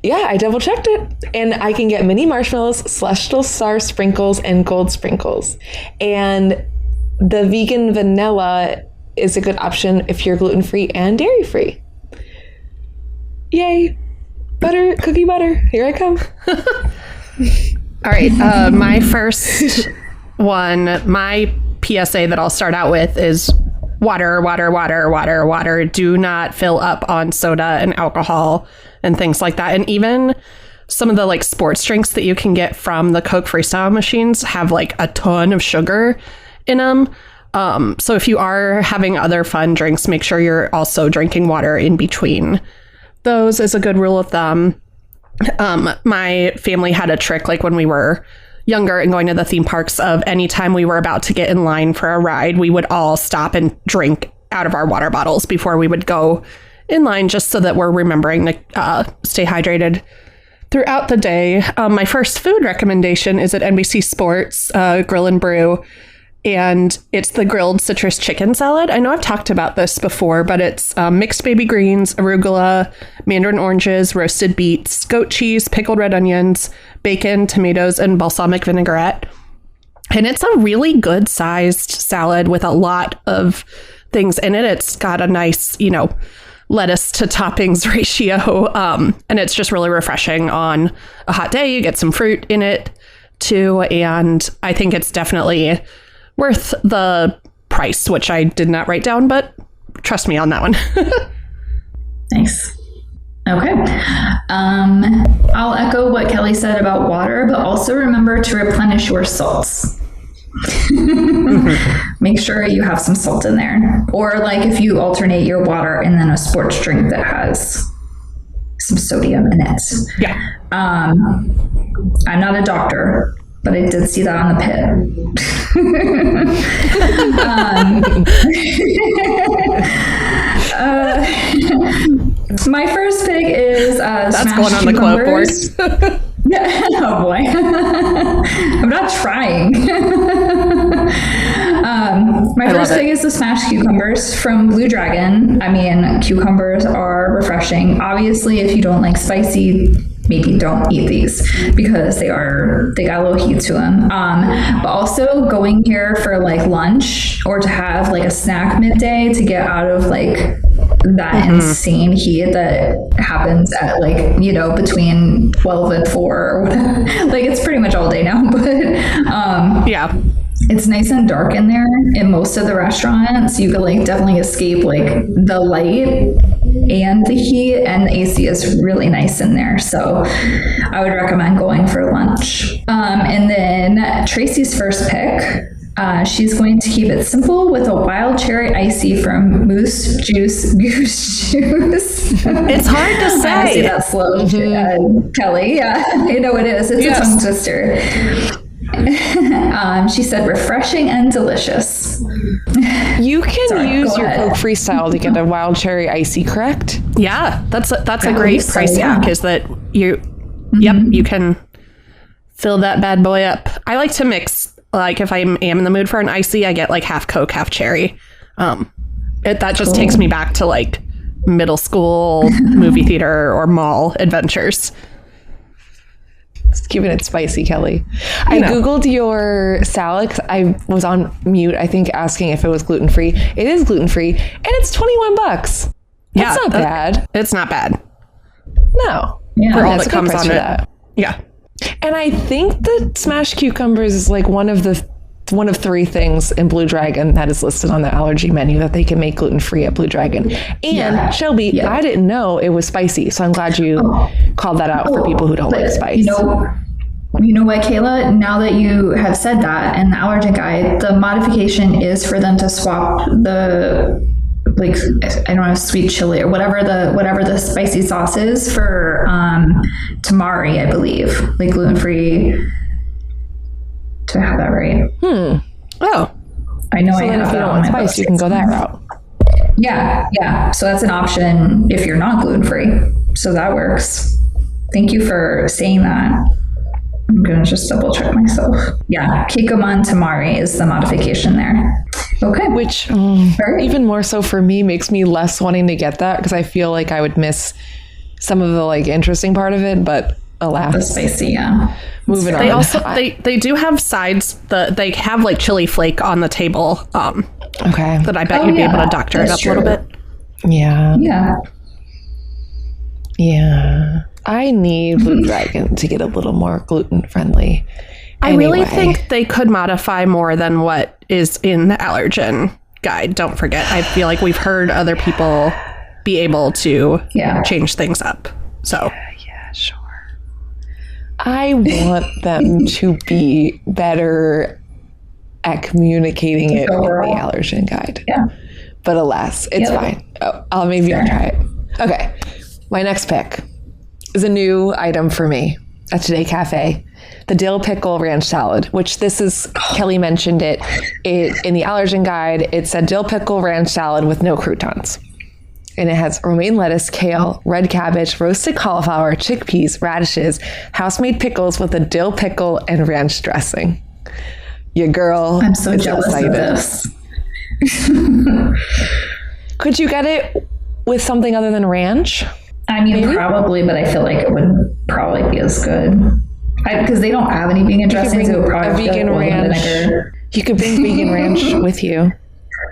yeah, I double checked it. And I can get mini marshmallows, celestial star sprinkles, and gold sprinkles. And the vegan vanilla is a good option if you're gluten-free and dairy-free. Yay. Butter, cookie butter. Here I come. All right. My first one, my PSA that I'll start out with is water. Do not fill up on soda and alcohol and things like that. And even some of the sports drinks that you can get from the Coke Freestyle machines have a ton of sugar in them. So if you are having other fun drinks, make sure you're also drinking water in between. Those is a good rule of thumb. My family had a trick when we were younger and going to the theme parks of anytime we were about to get in line for a ride, we would all stop and drink out of our water bottles before we would go in line, just so that we're remembering to stay hydrated throughout the day. My first food recommendation is at NBC Sports Grill and Brew. And it's the grilled citrus chicken salad. I know I've talked about this before, but it's mixed baby greens, arugula, mandarin oranges, roasted beets, goat cheese, pickled red onions, bacon, tomatoes, and balsamic vinaigrette. And it's a really good sized salad with a lot of things in it. It's got a nice, lettuce to toppings ratio. And it's just really refreshing on a hot day. You get some fruit in it too. And I think it's definitely worth the price, which I did not write down, but trust me on that one. Nice. Okay. I'll echo what Kelly said about water, but also remember to replenish your salts. Make sure you have some salt in there. Or if you alternate your water and then a sports drink that has some sodium in it. Yeah. I'm not a doctor, but I did see that on the pit. My first pick is that's going on cucumbers. The clipboard. Oh boy. I'm not trying. My first pick is the smashed cucumbers from Blue Dragon. I mean, cucumbers are refreshing. Obviously, if you don't like spicy, maybe don't eat these because they got a little heat to them. But also going here for lunch or to have a snack midday to get out of that insane heat that happens at like, you know, between 12 and 4 or whatever. Like it's pretty much all day now, but Yeah. it's nice and dark in there in most of the restaurants. You could like definitely escape like the light and the heat, and the AC is really nice in there. So I would recommend going for lunch. And then Tracy's first pick. She's going to keep it simple with a wild cherry icy from Goose Juice. It's hard to say. I say that slow, Kelly. Yeah, I know it is. It's a tongue twister. She said refreshing and delicious. You can use your Coke Freestyle to get a wild cherry icy, correct? Yeah, that's a great price hack. Is that you can fill that bad boy up. I like to mix. Like if I am in the mood for an icy, I get like half Coke, half cherry. That just takes me back to like middle school movie theater or mall adventures. It's keeping it spicy, Kelly. I Googled your salad 'cause I was on mute, I think, asking if it was gluten-free. It is gluten-free, and it's $21. That's not bad. It's not bad. No. Yeah, for all that comes on it. Yeah. And I think the smashed cucumbers is like one of 3 things in Blue Dragon that is listed on the allergy menu that they can make gluten-free at Blue Dragon. And Shelby, I didn't know it was spicy, so I'm glad you called that out for people who don't like spice. You know what, Kayla? Now that you have said that, and the allergen guide, the modification is for them to swap the, like, I don't know, sweet chili or whatever the spicy sauce is for tamari, I believe, like gluten-free. To have that right. Oh, I know. So I then have if you that don't on want my spice, list. you can go that route. Yeah. So that's an option if you're not gluten-free. So that works. Thank you for saying that. I'm going to just double check myself. Yeah, Kikkoman Tamari is the modification there. Okay. Which even more so for me makes me less wanting to get that because I feel like I would miss some of the like interesting part of it, but alas. The spicy, yeah. Moving on. They also they do have sides. They have like chili flake on the table. Okay. That I bet you'd be able to doctor it up a little bit. Yeah. Yeah. I need Blue Dragon to get a little more gluten friendly. I really think they could modify more than what is in the allergen guide. Don't forget, I feel like we've heard other people be able to change things up. So yeah, sure. I want them to be better at communicating it in the allergen guide. Yeah. But alas, it's fine. I'll maybe try it. Okay. My next pick is a new item for me at Today Cafe. The dill pickle ranch salad, which this is, Kelly mentioned it in the allergen guide. It said dill pickle ranch salad with no croutons. And it has romaine lettuce, kale, red cabbage, roasted cauliflower, chickpeas, radishes, house-made pickles with a dill pickle and ranch dressing. Your girl I'm so jealous of this. Could you get it with something other than ranch? I mean, probably, but I feel like it wouldn't probably be as good. Because they don't have any vegan dressings. It would probably a vegan ranch. You could bring vegan ranch with you.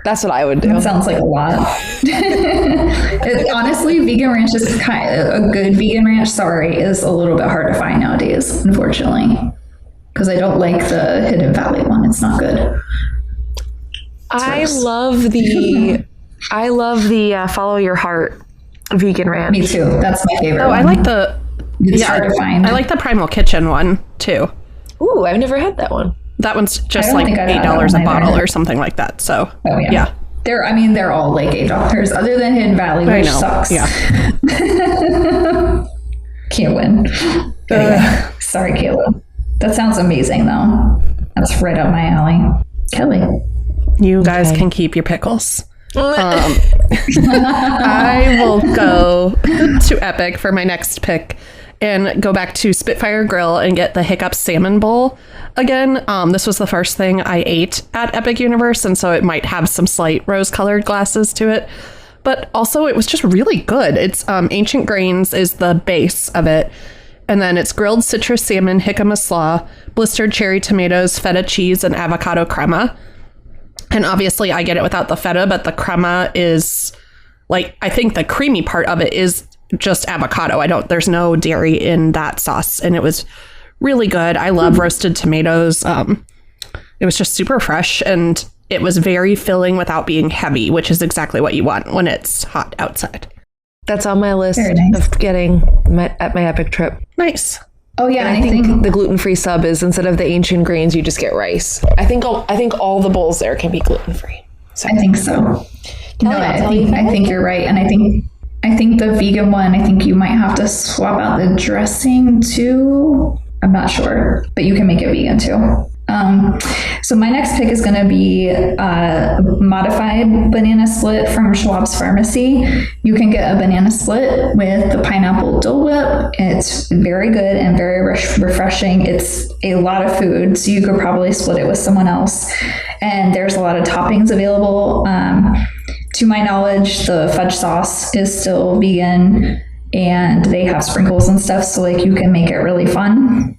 That's what I would do. That sounds like a lot. Honestly, vegan ranch is kind of a good vegan ranch. Sorry, is a little bit hard to find nowadays, unfortunately. Because I don't like the Hidden Valley one. It's not good. I love the Follow Your Heart vegan ranch. Me too. That's my favorite. I like the hard to find. I like the Primal Kitchen one too. Ooh, I've never had that one. That one's just like $8 a bottle or something like that. So yeah. They're all like $8 other than Hidden Valley, which sucks. Yeah. Can't win. Sorry, Kayla. That sounds amazing though. That's right up my alley. Kelly. You guys can keep your pickles. I will go to Epic for my next pick and go back to Spitfire Grill and get the Hiccup Salmon Bowl again. This was the first thing I ate at Epic Universe, and so it might have some slight rose-colored glasses to it. But also, it was just really good. It's Ancient Grains is the base of it. And then it's grilled citrus salmon, jicama slaw, blistered cherry tomatoes, feta cheese, and avocado crema. And obviously I get it without the feta, but the crema is like, I think the creamy part of it is just avocado. There's no dairy in that sauce. And it was really good. I love roasted tomatoes. It was just super fresh, and it was very filling without being heavy, which is exactly what you want when it's hot outside. That's on my list of getting at my Epic trip. Nice. Oh yeah, And I think the gluten-free sub is, instead of the ancient grains, you just get rice. I think all the bowls there can be gluten-free. So. I think so. I think you're right, and I think the vegan one, I think you might have to swap out the dressing too. I'm not sure, but you can make it vegan too. So my next pick is going to be a modified banana split from Schwab's Pharmacy. You can get a banana split with the pineapple Dole Whip. It's very good and very refreshing. It's a lot of food, so you could probably split it with someone else. And there's a lot of toppings available. To my knowledge, the fudge sauce is still vegan, and they have sprinkles and stuff, so like you can make it really fun.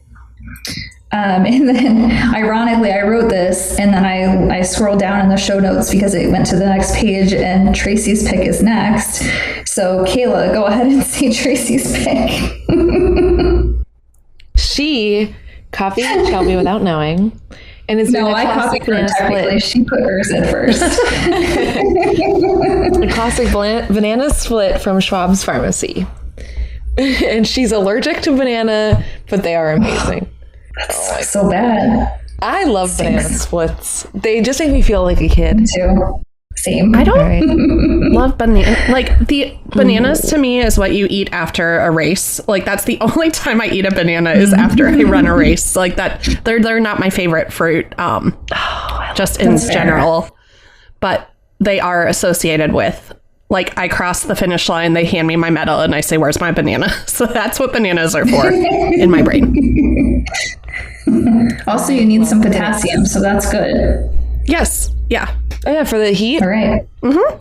And then, ironically, I wrote this, and then I scrolled down in the show notes because it went to the next page, and Tracy's pick is next. So, Kayla, go ahead and say Tracy's pick. She copied Shelby without knowing. And it's I copied her technically. She put hers in first. A classic banana split from Schwab's Pharmacy. And she's allergic to banana, but they are amazing. That's so bad. I love banana splits. They just make me feel like a kid. Me too. Same. I don't love banana. Like, the bananas to me is what you eat after a race. Like, that's the only time I eat a banana is after I run a race. Like, that they're not my favorite fruit. Just in general. But they are associated with, like, I cross the finish line, they hand me my medal, and I say, "Where's my banana?" So that's what bananas are for in my brain. Also, you need some potassium, so that's good. Yes. Yeah. Oh, yeah, for the heat. All right. Mm-hmm.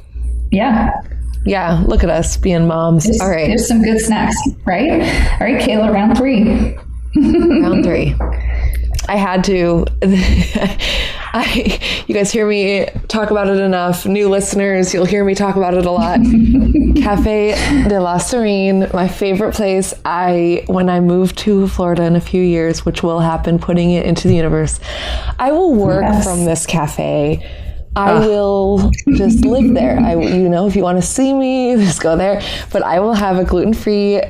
Yeah. Yeah, look at us being moms. All right. There's some good snacks, right? All right, Kayla, round 3. Round 3. I had to. You guys hear me talk about it enough. New listeners, you'll hear me talk about it a lot. Cafe de la Serene, my favorite place. When I move to Florida in a few years, which will happen, putting it into the universe, I will work from this cafe. I will just live there. If you want to see me, just go there. But I will have a gluten-free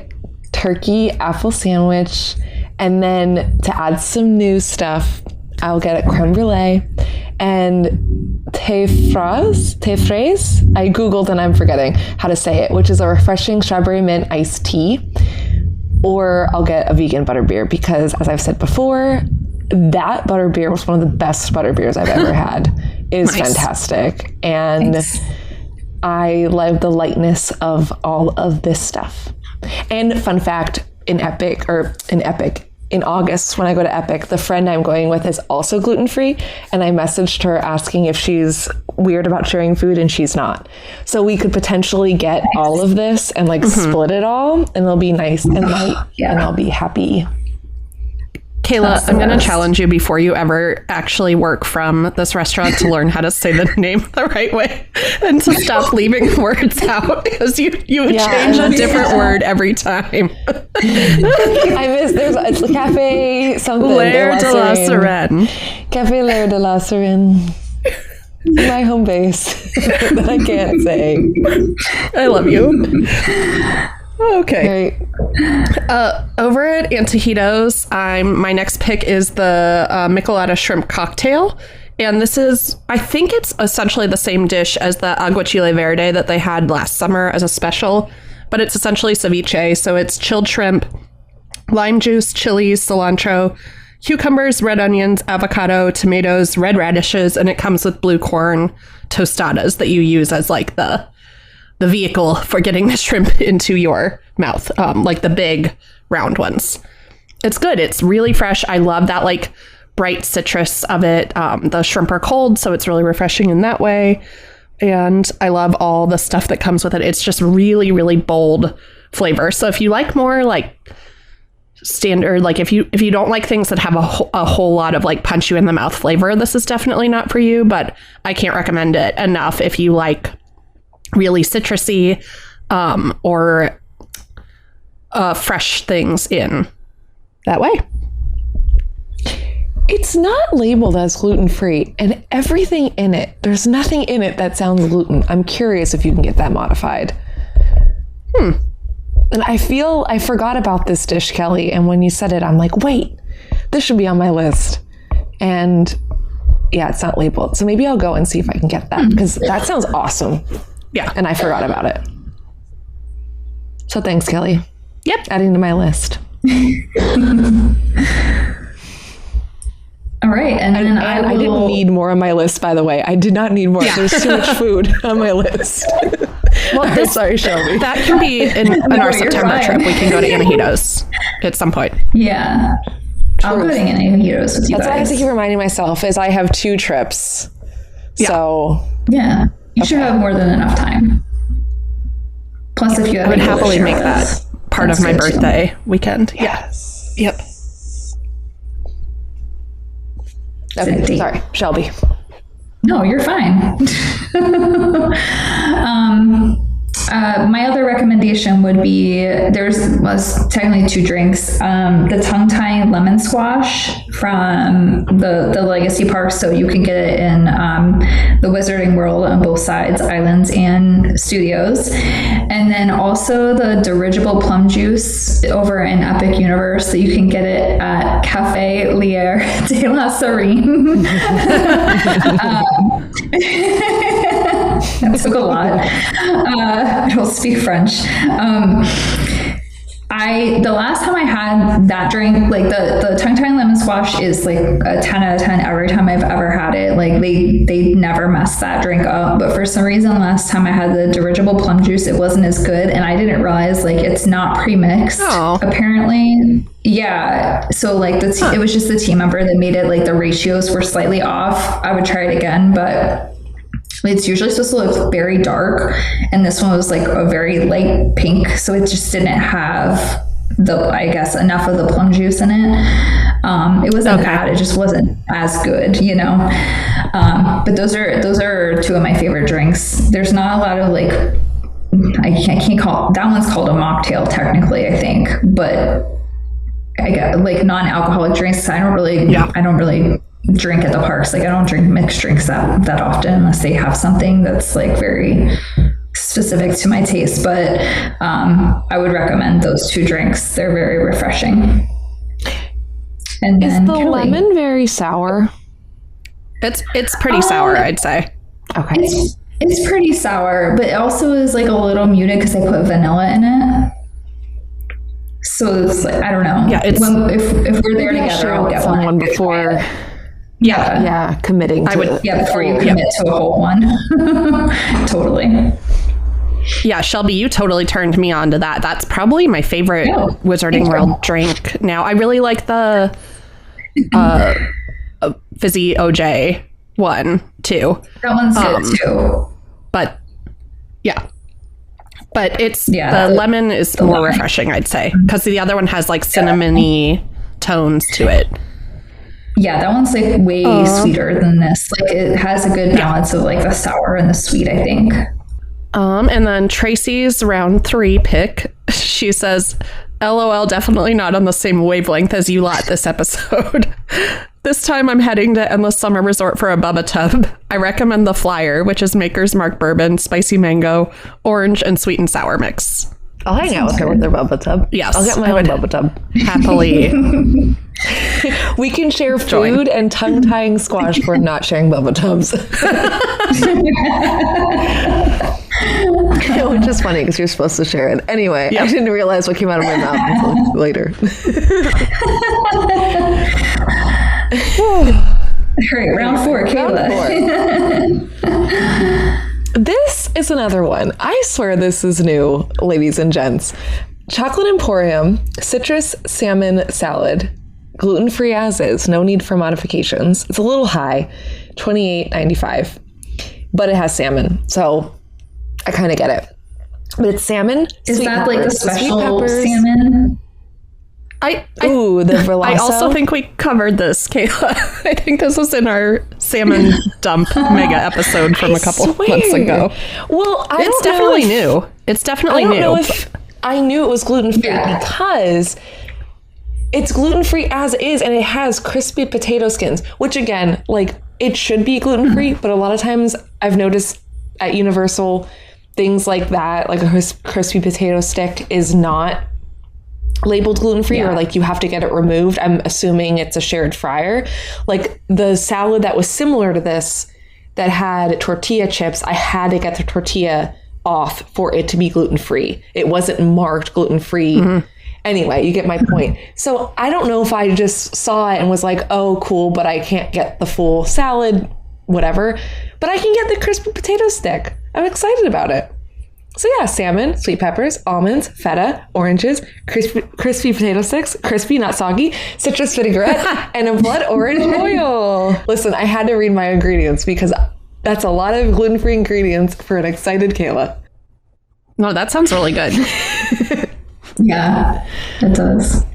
turkey apple sandwich. And then to add some new stuff, I'll get a creme brulee and thé fraise. I Googled and I'm forgetting how to say it, which is a refreshing strawberry mint iced tea. Or I'll get a vegan butterbeer because, as I've said before, that butterbeer was one of the best butterbeers I've ever had. It is fantastic. And I love the lightness of all of this stuff. And fun fact, in August, when I go to Epic, the friend I'm going with is also gluten-free, and I messaged her asking if she's weird about sharing food, and she's not. So we could potentially get all of this and split it all, and it'll be nice and light, and I'll be happy. Kayla, I'm going to challenge you before you ever actually work from this restaurant to learn how to say the name the right way and to stop leaving words out, because you change a different word every time. It's the Cafe something. L'air de la Serene. Cafe L'air de la Serene. My home base that I can't say. I love you. Okay. Over at Antojitos, my next pick is the Michelada shrimp cocktail. And this is, I think it's essentially the same dish as the aguachile verde that they had last summer as a special, but it's essentially ceviche. So it's chilled shrimp, lime juice, chilies, cilantro, cucumbers, red onions, avocado, tomatoes, red radishes, and it comes with blue corn tostadas that you use as like the vehicle for getting the shrimp into your mouth, like the big round ones. It's good. It's really fresh. I love that like bright citrus of it. The shrimp are cold, so it's really refreshing in that way. And I love all the stuff that comes with it. It's just really, really bold flavor. So if you like more like standard, like if you don't like things that have a whole lot of like punch you in the mouth flavor, this is definitely not for you, but I can't recommend it enough if you like really citrusy or fresh things in that way. It's not labeled as gluten-free, and everything in it, there's nothing in it that sounds gluten. I'm curious if you can get that modified. And I forgot about this dish, Kelly, and when you said it, I'm like, wait, this should be on my list. And yeah, it's not labeled. So maybe I'll go and see if I can get that, because that sounds awesome. Yeah. And I forgot about it. So thanks, Kelly. Yep. Adding to my list. All right, and then I didn't need more on my list, by the way. I did not need more. Yeah. There's too much food on my list. Well, sorry, Shelby. That can be in our September trip. We can go to Antojitos at some point. Yeah. I'll go to Antojitos with you That's what I have guys. to keep reminding myself is I have 2 trips. Yeah. So Yeah. You should have more than enough time. Plus, if you have I would any happily make extras, that part that's of my good too. birthday weekend. yes. Yeah. Yep. Date. Sorry, Shelby. No, you're fine. My other recommendation would be was technically 2 drinks. The tongue tying lemon squash from the Legacy Park, so you can get it in the Wizarding World on both sides, Islands and Studios, and then also the dirigible plum juice over in Epic Universe, so you can get it at Cafe Lier de la Serene. That took a lot. I don't speak French. The last time I had that drink, like the tongue tying lemon squash is like a 10 out of 10 every time I've ever had it. Like they never mess that drink up. But for some reason, last time I had the dirigible plum juice, it wasn't as good, and I didn't realize like it's not pre-mixed. Oh. Apparently. Yeah. So like it was just the team member that made it, like the ratios were slightly off. I would try it again, but it's usually supposed to look very dark, and this one was like a very light pink, so it just didn't have enough of the plum juice in it. It wasn't bad, it just wasn't as good, you know. But those are 2 of my favorite drinks. There's not a lot of like, I can't call that one's called a mocktail technically, I think, but I get like non-alcoholic drinks. I don't really drink at the parks. Like I don't drink mixed drinks that often unless they have something that's like very specific to my taste. But I would recommend those 2 drinks. They're very refreshing. And then Is the lemon very sour? It's pretty sour, I'd say. Okay. It's pretty sour, but it also is like a little muted because I put vanilla in it. So it's like, I don't know. Yeah, it's if we're there together, I'll get someone one before. Yeah. Committing to I would. Yeah, before you commit to a whole one. Totally. Yeah, Shelby, you totally turned me on to that. That's probably my favorite Wizarding World drink now. I really like the fizzy OJ one too. That one's good too. But yeah. But it's the lemon is more refreshing, I'd say, because the other one has like cinnamony tones to it. Yeah, that one's like way sweeter than this. Like it has a good balance of like the sour and the sweet, I think. And then Tracy's round 3 pick, she says, LOL, definitely not on the same wavelength as you lot this episode. This time I'm heading to Endless Summer Resort for a Bubba Tub. I recommend the Flyer, which is Maker's Mark Bourbon, Spicy Mango, Orange, and Sweet and Sour mix. I'll hang out with her with their Bubba Tub. Yes. I'll get my own Bubba Tub. Happily. We can share food and tongue-tying squash for not sharing Bubba Tubs. Which is funny because you're supposed to share it. Anyway, I didn't realize what came out of my mouth until later. All right, round 4, Kayla. This is another one. I swear this is new, ladies and gents. Chocolate Emporium citrus salmon salad. Gluten-free as is. No need for modifications. It's a little high, $28.95, but it has salmon, so I kind of get it. But it's salmon. Is that like a sweet special peppers. salmon? Ooh, the Verlasso. I also think we covered this, Kayla. I think this was in our salmon dump mega episode from a couple months ago. Well, it's definitely new. It's definitely new. I don't know if I knew it was gluten-free because it's gluten-free as is, and it has crispy potato skins, which again, like, it should be gluten-free, but a lot of times I've noticed at Universal things like that, like a crispy potato stick is not labeled gluten-free, or like you have to get it removed. I'm assuming it's a shared fryer. Like the salad that was similar to this that had tortilla chips, I had to get the tortilla off for it to be gluten-free. It wasn't marked gluten-free. Anyway, you get my point. So I don't know if I just saw it and was like, oh, cool, but I can't get the full salad, whatever. But I can get the crispy potato stick. I'm excited about it. So yeah, salmon, sweet peppers, almonds, feta, oranges, crispy potato sticks, crispy, not soggy, citrus vinaigrette, and a blood orange oil. Listen, I had to read my ingredients because that's a lot of gluten-free ingredients for an excited Kayla. No, that sounds really good. Yeah, it does.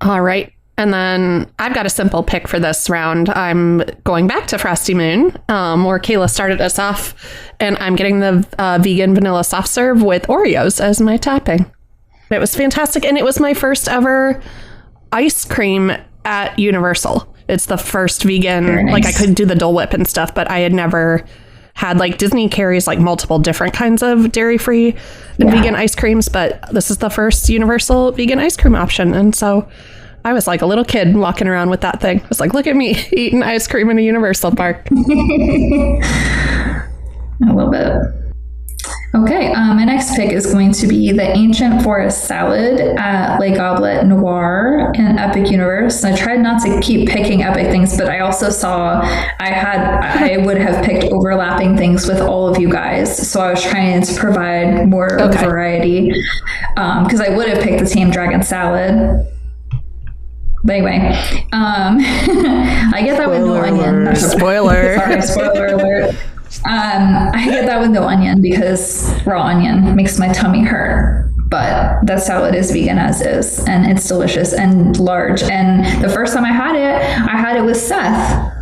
All right. And then I've got a simple pick for this round. I'm going back to Frosty Moon, where Kayla started us off, and I'm getting the vegan vanilla soft serve with Oreos as my topping. It was fantastic, and it was my first ever ice cream at Universal. It's the first vegan, Very nice. Like I couldn't do the Dole Whip and stuff, but I had never had, like, Disney carries like multiple different kinds of dairy-free and vegan ice creams, but this is the first Universal vegan ice cream option, and so I was like a little kid walking around with that thing. I was like, look at me eating ice cream in a Universal park. I love it. Okay, my next pick is going to be the Ancient Forest Salad at Le Goblet Noir in Epic Universe. I tried not to keep picking epic things, but I also saw I would have picked overlapping things with all of you guys. So I was trying to provide more variety because I would have picked the Tame Dragon Salad. But anyway, I get that with no onion. Spoiler. Sorry, spoiler alert. I get that with no onion because raw onion makes my tummy hurt. But that salad is vegan as is, and it's delicious and large. And the first time I had it with Seth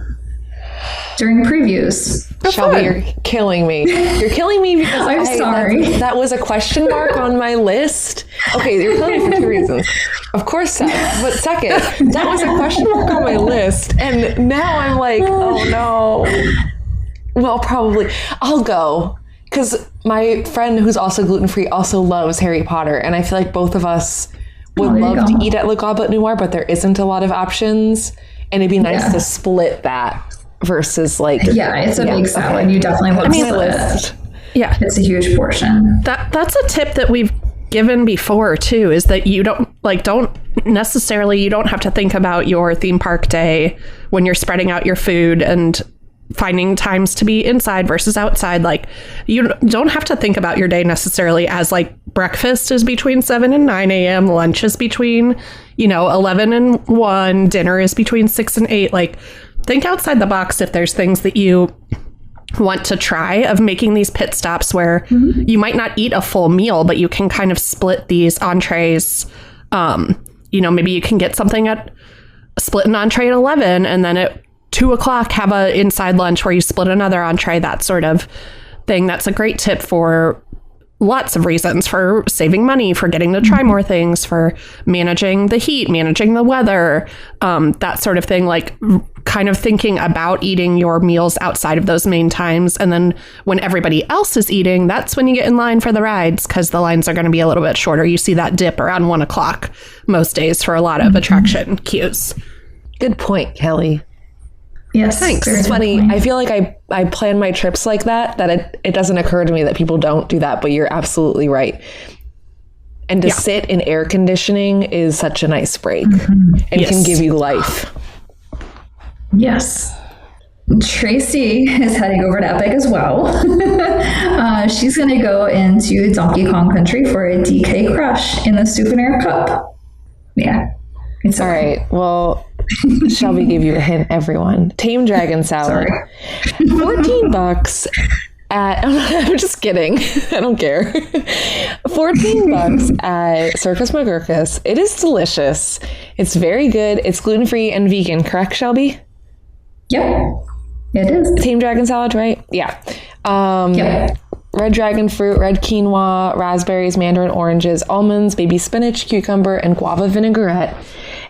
during previews. Shelby, you're killing me. You're killing me because I'm sorry. That was a question mark on my list. Okay, you're killing me for two reasons. Of course, Seth, but second, that was a question mark on my list. And now I'm like, oh no. Well, probably. I'll go. Because my friend who's also gluten-free also loves Harry Potter. And I feel like both of us would love to eat at Le Goblet Noir, but there isn't a lot of options. And it'd be nice to split that versus like... Yeah, it's a big salad. You definitely want to split it. Yeah. It's a huge portion. That's a tip that we've given before too, is that you don't have to think about your theme park day when you're spreading out your food and finding times to be inside versus outside. Like, you don't have to think about your day necessarily as like breakfast is between 7 and 9 a.m. lunch is between 11 and 1, dinner is between 6 and 8. Like, think outside the box if there's things that you want to try, of making these pit stops where you might not eat a full meal, but you can kind of split these entrees. Maybe you can get something split an entree at 11 and then at 2 o'clock have a inside lunch where you split another entree, that sort of thing. That's a great tip for lots of reasons: for saving money, for getting to try more things, for managing the heat, managing the weather, that sort of thing. Like, kind of thinking about eating your meals outside of those main times. And then when everybody else is eating, that's when you get in line for the rides, because the lines are going to be a little bit shorter. You see that dip around 1 o'clock most days for a lot of attraction queues. Good point, Kelly. Yes, thanks. It's funny. I feel like I plan my trips like that it doesn't occur to me that people don't do that, but you're absolutely right. And to sit in air conditioning is such a nice break and can give you life. Yes. Tracy is heading over to Epic as well. She's going to go into Donkey Kong Country for a DK Crush in the Souvenir Cup. Yeah. It's all right. Well, Shelby gave you a hint, everyone. Tame Dragon Salad. Sorry. $14 at... I'm just kidding. I don't care. $14 at Circus McGurkus. It is delicious. It's very good. It's gluten-free and vegan, correct, Shelby? Yep. It is. Tame dragon salad, right? Yeah. Yep. Red dragon fruit, red quinoa, raspberries, mandarin oranges, almonds, baby spinach, cucumber, and guava vinaigrette.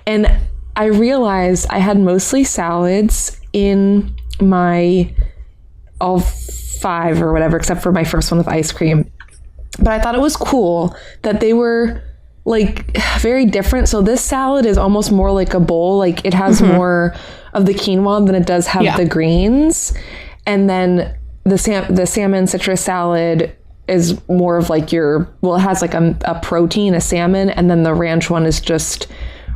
And I realized I had mostly salads in my all 5 or whatever, except for my first one with ice cream. But I thought it was cool that they were like very different. So this salad is almost more like a bowl. Like it has more of the quinoa than it does have the greens. And then the salmon citrus salad is more of like it has like a protein, a salmon. And then the ranch one is just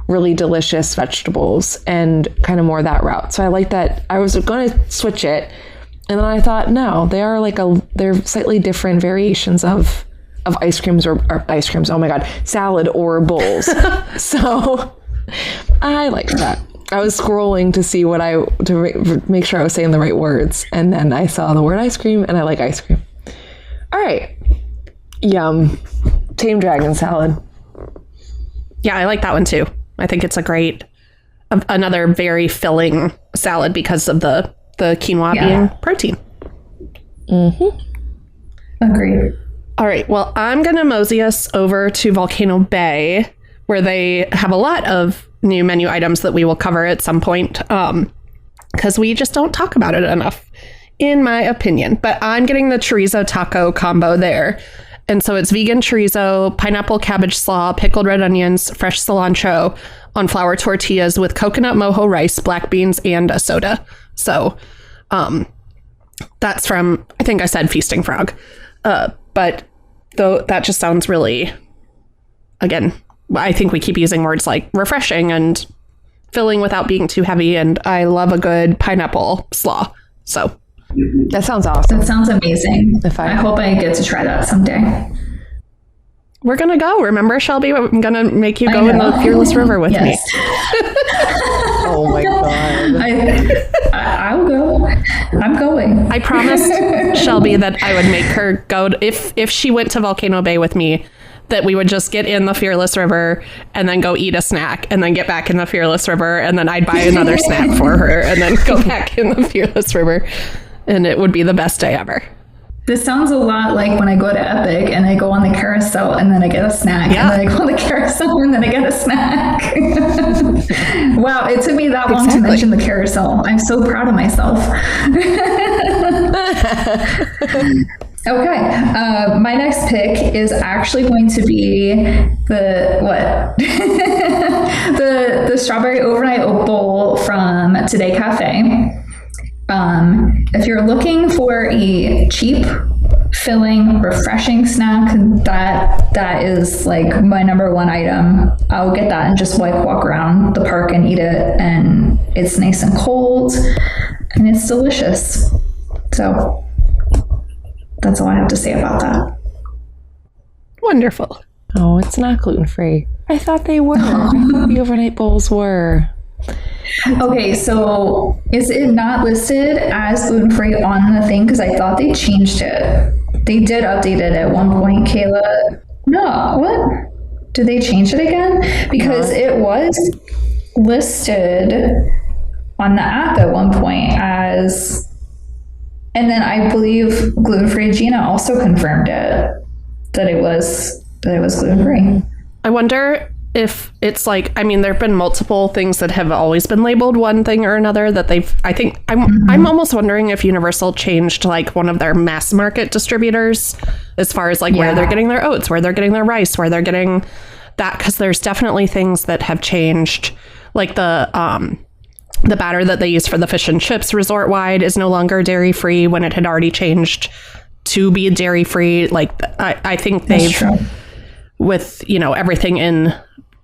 really delicious vegetables and kind of more that route. So I like that. I was going to switch it. And then I thought, no, they are they're slightly different variations of ice creams or ice creams. Oh my God, salad or bowls. So I like that. I was scrolling to see to make sure I was saying the right words. And then I saw the word ice cream and I like ice cream. All right. Yum. Tame dragon salad. Yeah, I like that one too. I think it's another very filling salad because of the quinoa being protein. Agreed. All right. Well, I'm going to mosey us over to Volcano Bay, where they have a lot of new menu items that we will cover at some point, because we just don't talk about it enough, in my opinion. But I'm getting the chorizo taco combo there. And so it's vegan chorizo, pineapple cabbage slaw, pickled red onions, fresh cilantro on flour tortillas with coconut mojo rice, black beans, and a soda. So that's from, I think I said Feasting Frog. But though that just sounds really, again, I think we keep using words like refreshing and filling without being too heavy. And I love a good pineapple slaw. So that sounds awesome. That sounds amazing. I hope I get to try that someday. We're going to go. Remember, Shelby, I'm going to make you go in the Fearless River with me. Oh my God. I'll go. I'm going. I promised Shelby that I would make her go if she went to Volcano Bay with me, that we would just get in the Fearless River and then go eat a snack and then get back in the Fearless River. And then I'd buy another snack for her and then go back in the Fearless River. And it would be the best day ever. This sounds a lot like when I go to Epic and I go on the carousel and then I get a snack. And then I go on the carousel and then I get a snack. Wow, it took me that long to mention the carousel. I'm so proud of myself. Okay, my next pick is actually going to be the strawberry overnight oat bowl from Today Cafe. If you're looking for a cheap, filling, refreshing snack, that is like my number one item. I'll get that and just walk around the park and eat it, and it's nice and cold and it's delicious. So that's all I have to say about that. Wonderful. Oh, it's not gluten-free. I thought they were. The overnight bowls were. Okay, so is it not listed as gluten-free on the thing? Because I thought they changed it. They did update it at one point, Kayla. No, what? Did they change it again? Because it was listed on the app at one point as, and then I believe gluten-free Gina also confirmed it, that it was gluten-free. I wonder if it's like, I mean, there have been multiple things that have always been labeled one thing or another that I'm almost wondering if Universal changed like one of their mass market distributors as far as like where they're getting their oats, where they're getting their rice, where they're getting that, because there's definitely things that have changed, like the batter that they use for the fish and chips resort wide is no longer dairy free when it had already changed to be dairy free. Like I think they've, with, you know, everything in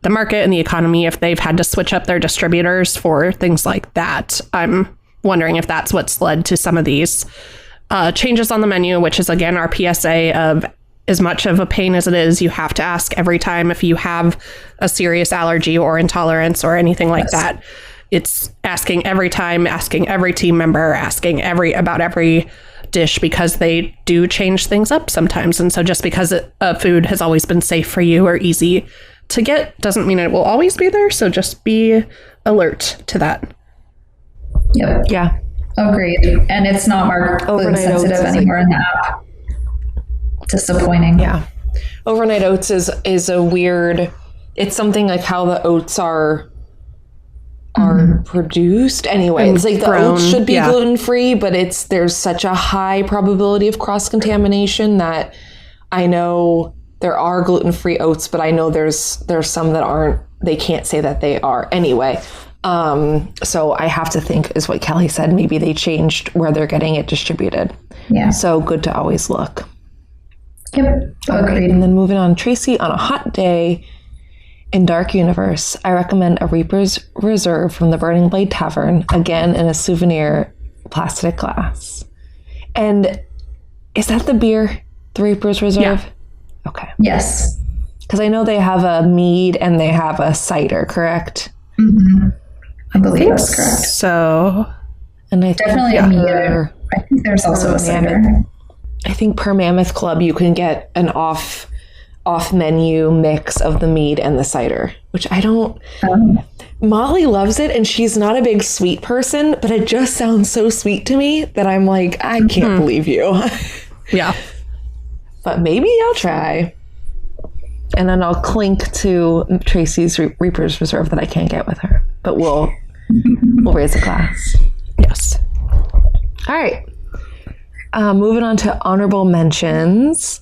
the market and the economy, if they've had to switch up their distributors for things like that, I'm wondering if that's what's led to some of these changes on the menu, which is, again, our PSA of, as much of a pain as it is, you have to ask every time if you have a serious allergy or intolerance or anything like that. It's asking every time, asking every team member, asking about every dish, because they do change things up sometimes. And so just because a food has always been safe for you or easy to get doesn't mean it will always be there. So just be alert to that. Yep. Yeah. Agreed. And it's not marked gluten sensitive anymore in the app. Disappointing. Yeah. Overnight oats is a weird, it's something like how the oats are produced anyway. It's like the oats should be gluten-free, but there's such a high probability of cross-contamination that I know there are gluten-free oats, but I know there's some that aren't, they can't say that they are anyway. So I have to think, is what Kelly said, maybe they changed where they're getting it distributed. Yeah. So good to always look. Yep. Agreed. And then moving on, Tracy, on a hot day in Dark Universe, I recommend a Reaper's Reserve from the Burning Blade Tavern, again in a souvenir plastic glass. And is that the beer, the Reaper's Reserve? Yeah. Okay. Yes. Because I know they have a mead and they have a cider, correct? Mm-hmm. I believe that's correct. So, and I definitely a mead. I think there's also a cider. I think per Mammoth Club you can get an off menu mix of the mead and the cider, which I don't. Molly loves it, and she's not a big sweet person, but it just sounds so sweet to me that I'm like, I can't believe you. Yeah, but maybe I'll try, and then I'll clink to Tracy's Reaper's Reserve that I can't get with her, but we'll raise a glass. Yes. All right. Moving on to honorable mentions.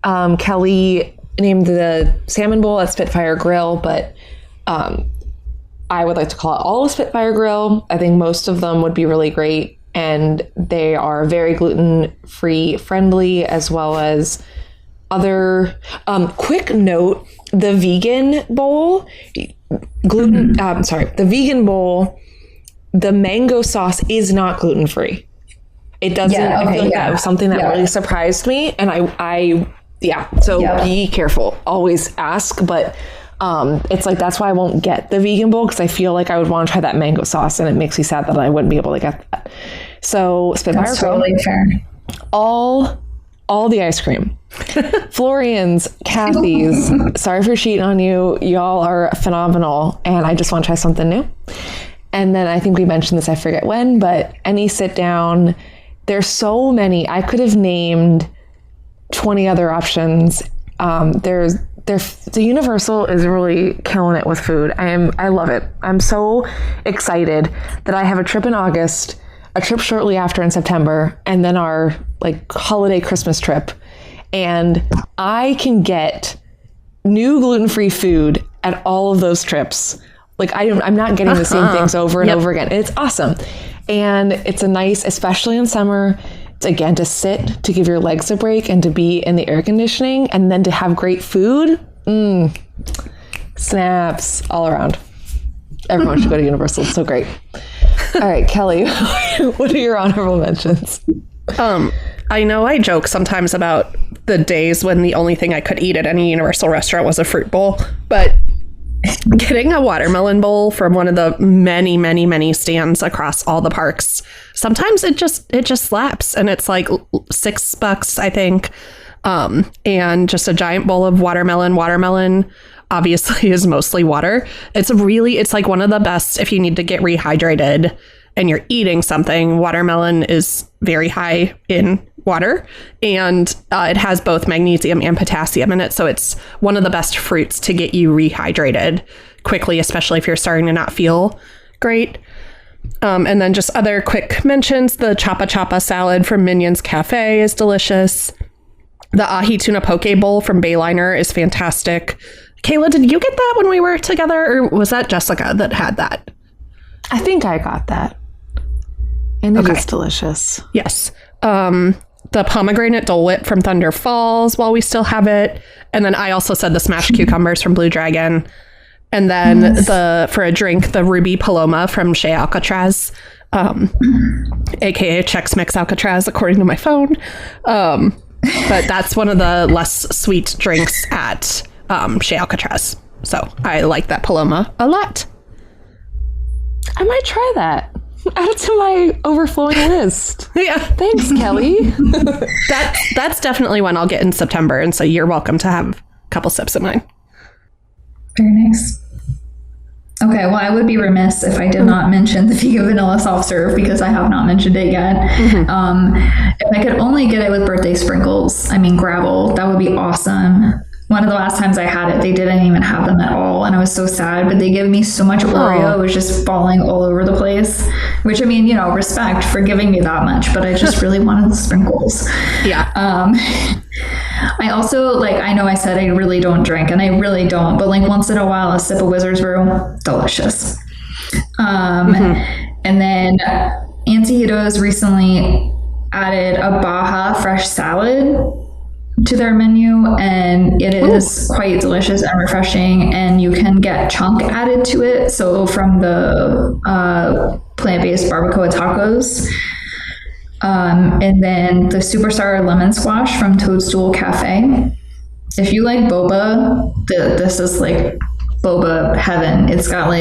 Kelly named the salmon bowl at Spitfire Grill, but I would like to call it all a Spitfire Grill. I think most of them would be really great, and they are very gluten-free friendly, as well as other. Quick note, the vegan bowl, the vegan bowl, the mango sauce is not gluten-free. It doesn't. Yeah, okay, I feel like that was something that really surprised me, and So be careful. Always ask, but it's like that's why I won't get the vegan bowl, because I feel like I would want to try that mango sauce, and it makes me sad that I wouldn't be able to get that. So Spitfire That's totally fair. All the ice cream. Florian's, Kathy's. Sorry for cheating on you. Y'all are phenomenal, and I just want to try something new. And then I think we mentioned this, I forget when, but any sit down. There's so many. I could have named 20 other options. The Universal is really killing it with food. I love it. I'm so excited that I have a trip in August, a trip shortly after in September, and then our holiday Christmas trip. And I can get new gluten-free food at all of those trips. I'm not getting the same things over and over again. It's awesome. And it's a nice, especially in summer, again, to sit, to give your legs a break, and to be in the air conditioning, and then to have great food. Snaps all around. Everyone should go to Universal. It's so great. All right, Kelly, what are your honorable mentions? I know I joke sometimes about the days when the only thing I could eat at any Universal restaurant was a fruit bowl, but getting a watermelon bowl from one of the many, many, many stands across all the parks, sometimes it just slaps, and it's like $6, I think. And just a giant bowl of watermelon. Watermelon obviously is mostly water. It's like one of the best if you need to get rehydrated and you're eating something. Watermelon is very high in water, and it has both magnesium and potassium in it. So it's one of the best fruits to get you rehydrated quickly, especially if you're starting to not feel great. And then just other quick mentions. The Chapa Chapa salad from Minions Cafe is delicious. The ahi tuna poke bowl from Bayliner is fantastic. Kayla, did you get that when we were together, or was that Jessica that had that? I think I got that. And it is delicious. Yes. The pomegranate Dole Whip from Thunder Falls while we still have it. And then I also said the smashed cucumbers from Blue Dragon. And then for a drink, the Ruby Paloma from Chez Alcatraz, aka Chex Mix Alcatraz, according to my phone. But that's one of the less sweet drinks at Chez Alcatraz. So I like that Paloma a lot. I might try that. Add it to my overflowing list. Yeah. Thanks, Kelly. That's definitely one I'll get in September. And so you're welcome to have a couple sips of mine. Very nice. Okay, well, I would be remiss if I did not mention the vegan vanilla soft serve because I have not mentioned it yet. If I could only get it with birthday sprinkles, gravel, that would be awesome. One of the last times I had it, they didn't even have them at all, and I was so sad, but they gave me so much Oreo, it was just falling all over the place, which, respect for giving me that much, but I just really wanted the sprinkles. Yeah. I also, I know I said I really don't drink, and I really don't, but once in a while, a sip of Wizard's Brew, delicious. And then Antihitos recently added a Baja fresh salad to their menu, and it is quite delicious and refreshing, and you can get chunk added to it. So from the plant-based barbacoa tacos. And then the Superstar Lemon Squash from Toadstool Cafe. If you like boba, this is boba heaven. It's got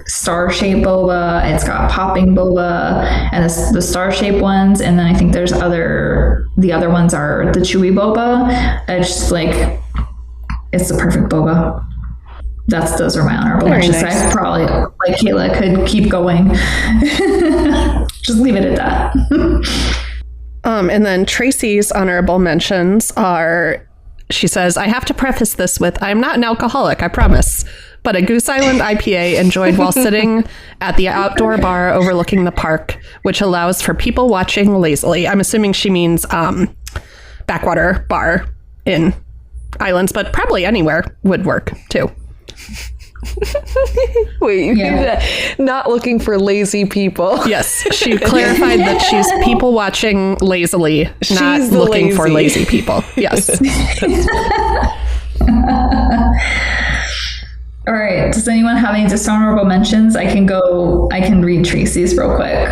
star-shaped boba, it's got popping boba, and the star-shaped ones, and then I think there's the other ones are the chewy boba. It's just it's the perfect boba. Those are my honorable mentions. Nice. I probably, Kayla, could keep going. Just leave it at that. And then Tracy's honorable mentions are, she says, I have to preface this with, I'm not an alcoholic, I promise, but a Goose Island IPA enjoyed while sitting at the outdoor bar overlooking the park, which allows for people watching lazily. I'm assuming she means backwater bar in Islands, but probably anywhere would work too. Wait, not looking for lazy people. Yes, she clarified that she's people watching lazily, not looking for lazy people. Yes. All right. Does anyone have any dishonorable mentions? I can read Tracy's real quick.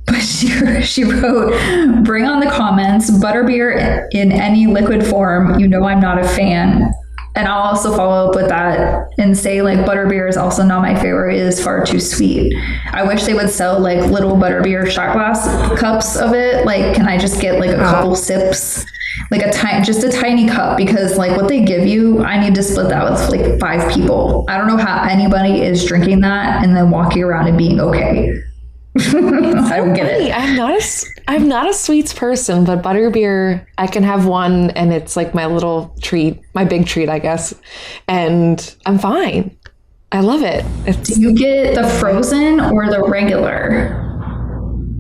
But she wrote, bring on the comments, butterbeer in any liquid form. I'm not a fan. And I'll also follow up with that and say butterbeer is also not my favorite. It is far too sweet. I wish they would sell little butterbeer shot glass cups of it. Can I just get a couple sips, just a tiny cup, because what they give you, I need to split that with 5 people. I don't know how anybody is drinking that and then walking around and being okay. I don't get it. I'm not a sweets person, but butterbeer, I can have one and it's my little treat, my big treat, I guess. And I'm fine. I love it. Do you get the frozen or the regular?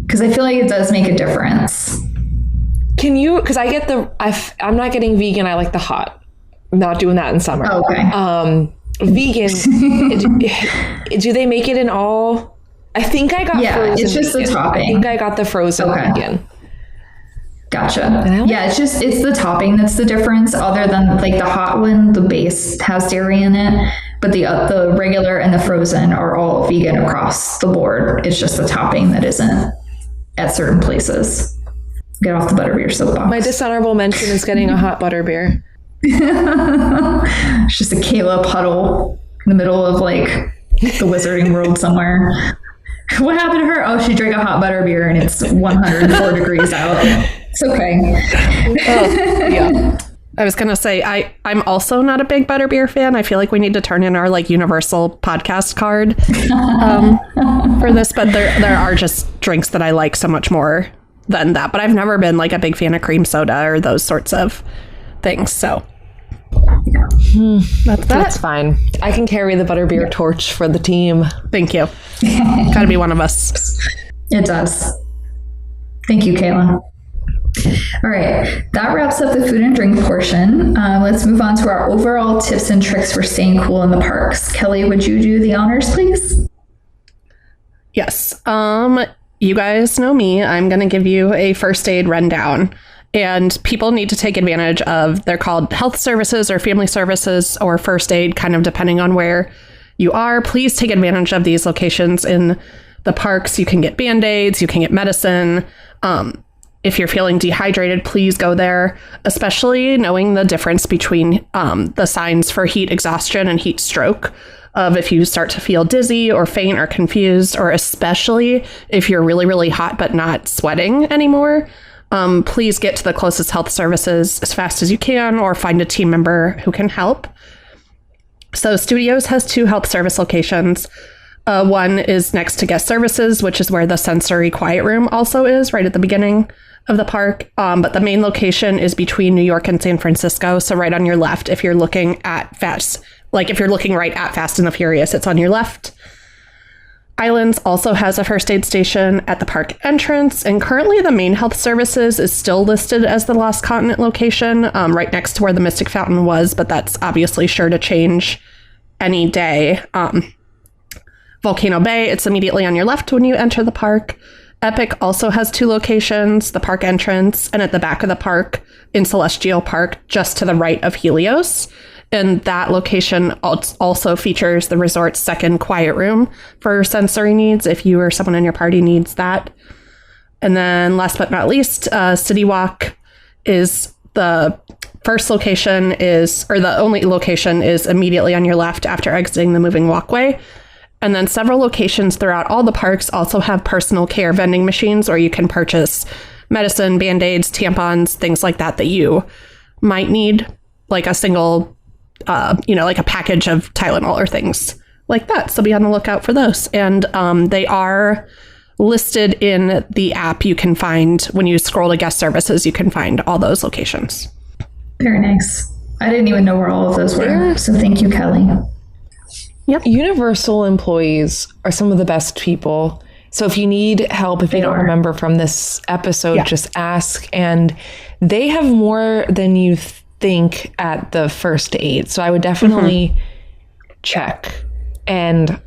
Because I feel like it does make a difference. Can you, because I get I'm not getting vegan. I like the hot. I'm not doing that in summer. Oh, okay. Vegan, do they make it in all? I think I got frozen. It's just vegan. the topping. I think I got the frozen vegan. Gotcha. It's the topping that's the difference. Other than the hot one, the base has dairy in it, but the regular and the frozen are all vegan across the board. It's just the topping that isn't at certain places. Get off the butterbeer soapbox. My dishonorable mention is getting a hot butterbeer. It's just a Kayla puddle in the middle of the Wizarding World somewhere. What happened to her? Oh, she drank a hot butterbeer and it's 104 degrees out. It's okay. Yeah. I was going to say, I'm also not a big butterbeer fan. I feel like we need to turn in our universal podcast card for this, but there are just drinks that I like so much more than that. But I've never been a big fan of cream soda or those sorts of things. So that's fine. I can carry the butterbeer torch for the team. Thank you. Gotta be one of us. It does. Thank you, Kayla. All right, that wraps up the food and drink portion. Let's move on to our overall tips and tricks for staying cool in the parks. Kelly, would you do the honors, please? Yes. You guys know me. I'm going to give you a first aid rundown. And people need to take advantage of, they're called health services or family services or first aid, kind of depending on where you are. Please take advantage of these locations in the parks. You can get Band-Aids, you can get medicine. If you're feeling dehydrated, please go there, especially knowing the difference between the signs for heat exhaustion and heat stroke. Of if you start to feel dizzy or faint or confused, or especially if you're really, really hot but not sweating anymore. Please get to the closest health services as fast as you can or find a team member who can help. So Studios has 2 health service locations. One is next to guest services, which is where the sensory quiet room also is, right at the beginning of the park. But the main location is between New York and San Francisco. So right on your left, if you're looking at if you're looking right at Fast and the Furious, it's on your left. Islands also has a first aid station at the park entrance, and currently the main health services is still listed as the Lost Continent location, right next to where the Mystic Fountain was, but that's obviously sure to change any day. Volcano Bay, it's immediately on your left when you enter the park. Epic also has 2 locations, the park entrance and at the back of the park in Celestial Park, just to the right of Helios. And that location also features the resort's second quiet room for sensory needs, if you or someone in your party needs that. And then last but not least, City Walk is the first location or the only location is immediately on your left after exiting the moving walkway. And then several locations throughout all the parks also have personal care vending machines where you can purchase medicine, Band-Aids, tampons, things like that you might need, like a single like a package of Tylenol or things like that. So be on the lookout for those. And they are listed in the app. You can find, when you scroll to guest services, you can find all those locations. Very nice. I didn't even know where all of those were. So thank you, Kelly. Yep. Universal employees are some of the best people. So if you need help, if you don't remember from this episode, just ask. And they have more than you think at the first aid. So I would definitely check. And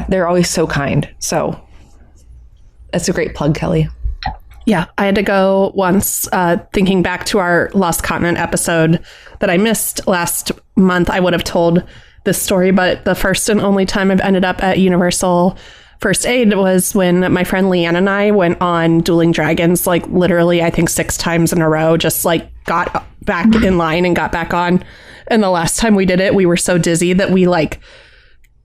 they're always so kind. So that's a great plug, Kelly. Yeah, I had to go once, thinking back to our Lost Continent episode that I missed last month. I would have told this story, but the first and only time I've ended up at Universal First Aid was when my friend Leanne and I went on Dueling Dragons, like literally, I think 6 times in a row, just like got back in line and got back on. And the last time we did it, we were so dizzy that we like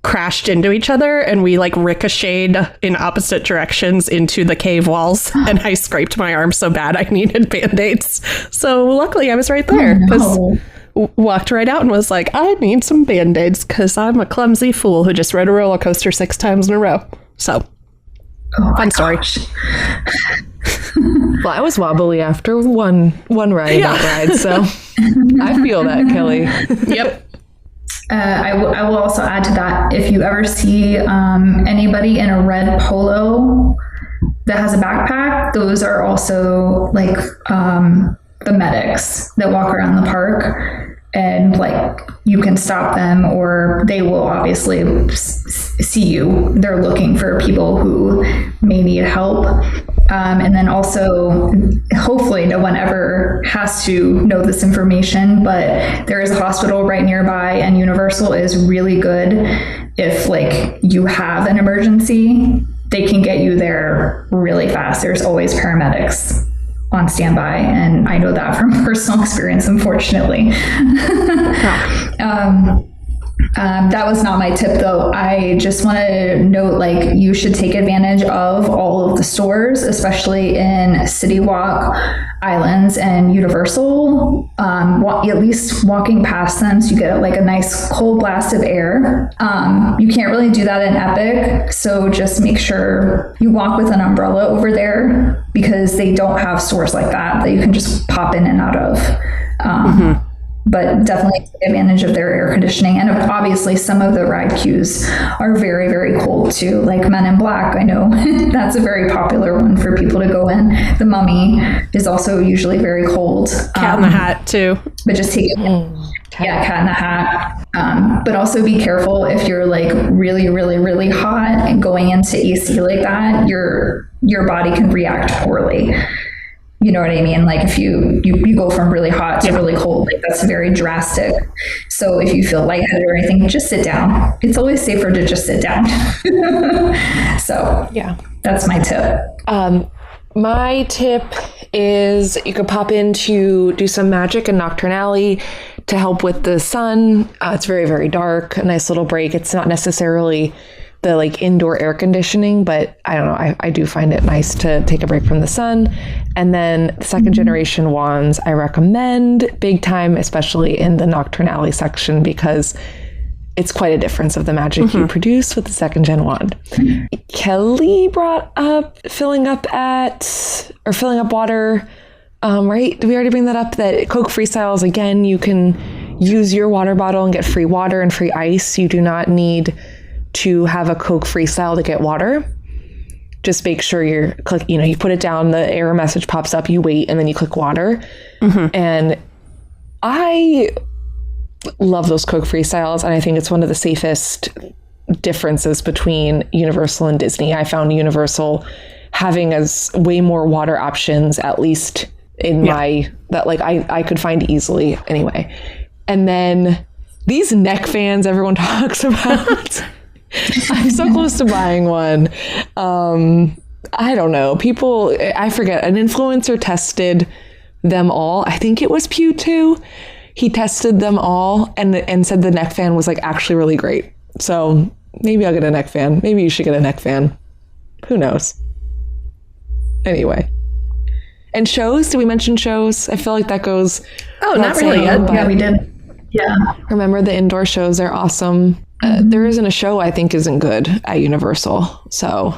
crashed into each other and we like ricocheted in opposite directions into the cave walls. And I scraped my arm so bad I needed Band-Aids. So luckily I was right there because walked right out and was like, I need some Band-Aids because I'm a clumsy fool who just rode a roller coaster 6 times in a row. So fun story. Well, I was wobbly after one ride, so I feel that, Kelly. Yep. I will also add to that, if you ever see anybody in a red polo that has a backpack, those are also like the medics that walk around the park. And like you can stop them or they will obviously see you. They're looking for people who may need help. And then also, hopefully no one ever has to know this information, but there is a hospital right nearby and Universal is really good. If like you have an emergency, they can get you there really fast. There's always paramedics on standby, and I know that from personal experience, unfortunately. That was not my tip, though. I just want to note, like, you should take advantage of all of the stores, especially in City Walk, Islands, and Universal. At least walking past them, so you get like a nice cold blast of air. You can't really do that in Epic, so just make sure you walk with an umbrella over there because they don't have stores like that you can just pop in and out of. But definitely take advantage of their air conditioning. And obviously some of the ride queues are very, very cold too. Like Men in Black, I know that's a very popular one for people to go in. The Mummy is also usually very cold. Cat in the Hat too. But just take it. Cat in the Hat. But also be careful if you're like really, really, really hot and going into AC like that, your body can react poorly. You know what I mean? Like if you go from really hot to really cold, like that's very drastic. So if you feel lightheaded or anything, just sit down. It's always safer to just sit down. So yeah, that's my tip. My tip is you could pop in to do some magic in Nocturne Alley to help with the sun. It's very, very dark, a nice little break. It's not necessarily the like indoor air conditioning, but I don't know. I do find it nice to take a break from the sun. And then the second generation wands, I recommend big time, especially in the Nocturnally section, because it's quite a difference of the magic you produce with the second gen wand. Kelly brought up filling up water. Right? Did we already bring that up? That Coke Freestyles, again, you can use your water bottle and get free water and free ice. You do not need to have a Coke Freestyle to get water. Just make sure you put it down, the error message pops up, you wait, and then you click water. And I love those Coke Freestyles, and I think it's one of the safest differences between Universal and Disney. I found Universal having as way more water options, at least in I could find easily anyway. And then these neck fans everyone talks about. I'm so close to buying one. I don't know. I forget. An influencer tested them all. I think it was TOU. He tested them all and said the neck fan was like actually really great. So maybe I'll get a neck fan. Maybe you should get a neck fan. Who knows? Anyway. And shows? Did we mention shows? I feel like that goes... Oh, not really yet. Yeah, we did. Yeah. Remember the indoor shows? They're awesome. There isn't a show I think isn't good at Universal. So...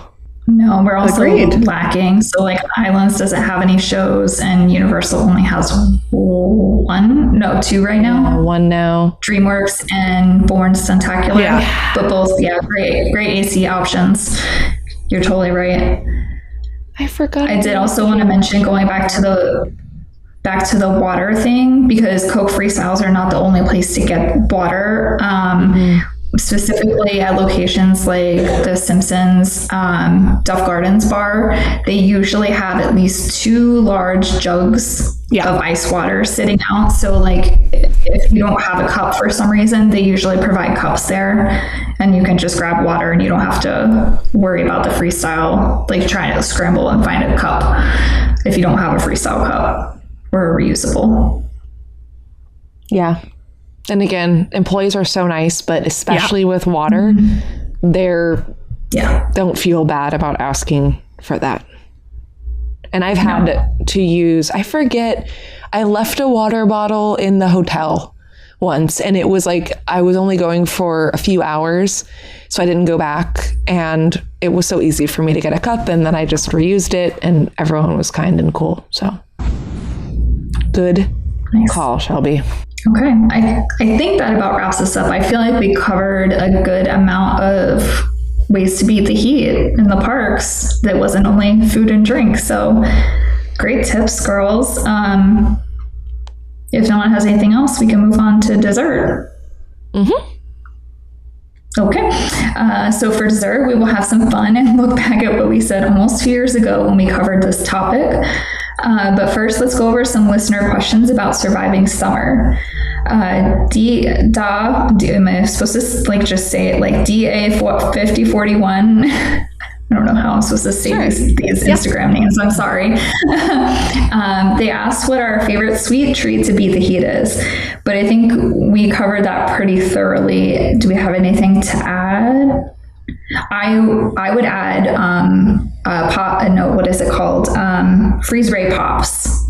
No, we're also lacking. So like Islands doesn't have any shows and Universal only has two right now. One now. DreamWorks and Bourne Stuntacular. Yeah. But both, great AC options. You're totally right. I forgot. I did also want to mention going back to the water thing, because Coke Freestyles are not the only place to get water. Specifically at locations like the Simpsons, Duff Gardens bar, they usually have at least 2 large jugs of ice water sitting out. So like if you don't have a cup for some reason, they usually provide cups there, and you can just grab water and you don't have to worry about the freestyle, like trying to scramble and find a cup if you don't have a freestyle cup or a reusable. Yeah. And again, employees are so nice, but especially with water, they're don't feel bad about asking for that. And I've had to use, I forget, I left a water bottle in the hotel once, and it was like I was only going for a few hours, so I didn't go back, and it was so easy for me to get a cup, and then I just reused it, and everyone was kind and cool. So good call, Shelby. Okay, I think that about wraps us up. I feel like we covered a good amount of ways to beat the heat in the parks that wasn't only food and drink. So great tips, girls. If no one has anything else, we can move on to dessert. Okay, so for dessert, we will have some fun and look back at what we said almost 2 years ago when we covered this topic. But first, let's go over some listener questions about surviving summer. Am I supposed to like just say it like DA5041? I don't know how I'm supposed to say these Instagram names. I'm sorry. They asked what our favorite sweet treat to beat the heat is, but I think we covered that pretty thoroughly. Do we have anything to add? I would add what is it called? Freeze Ray Pops.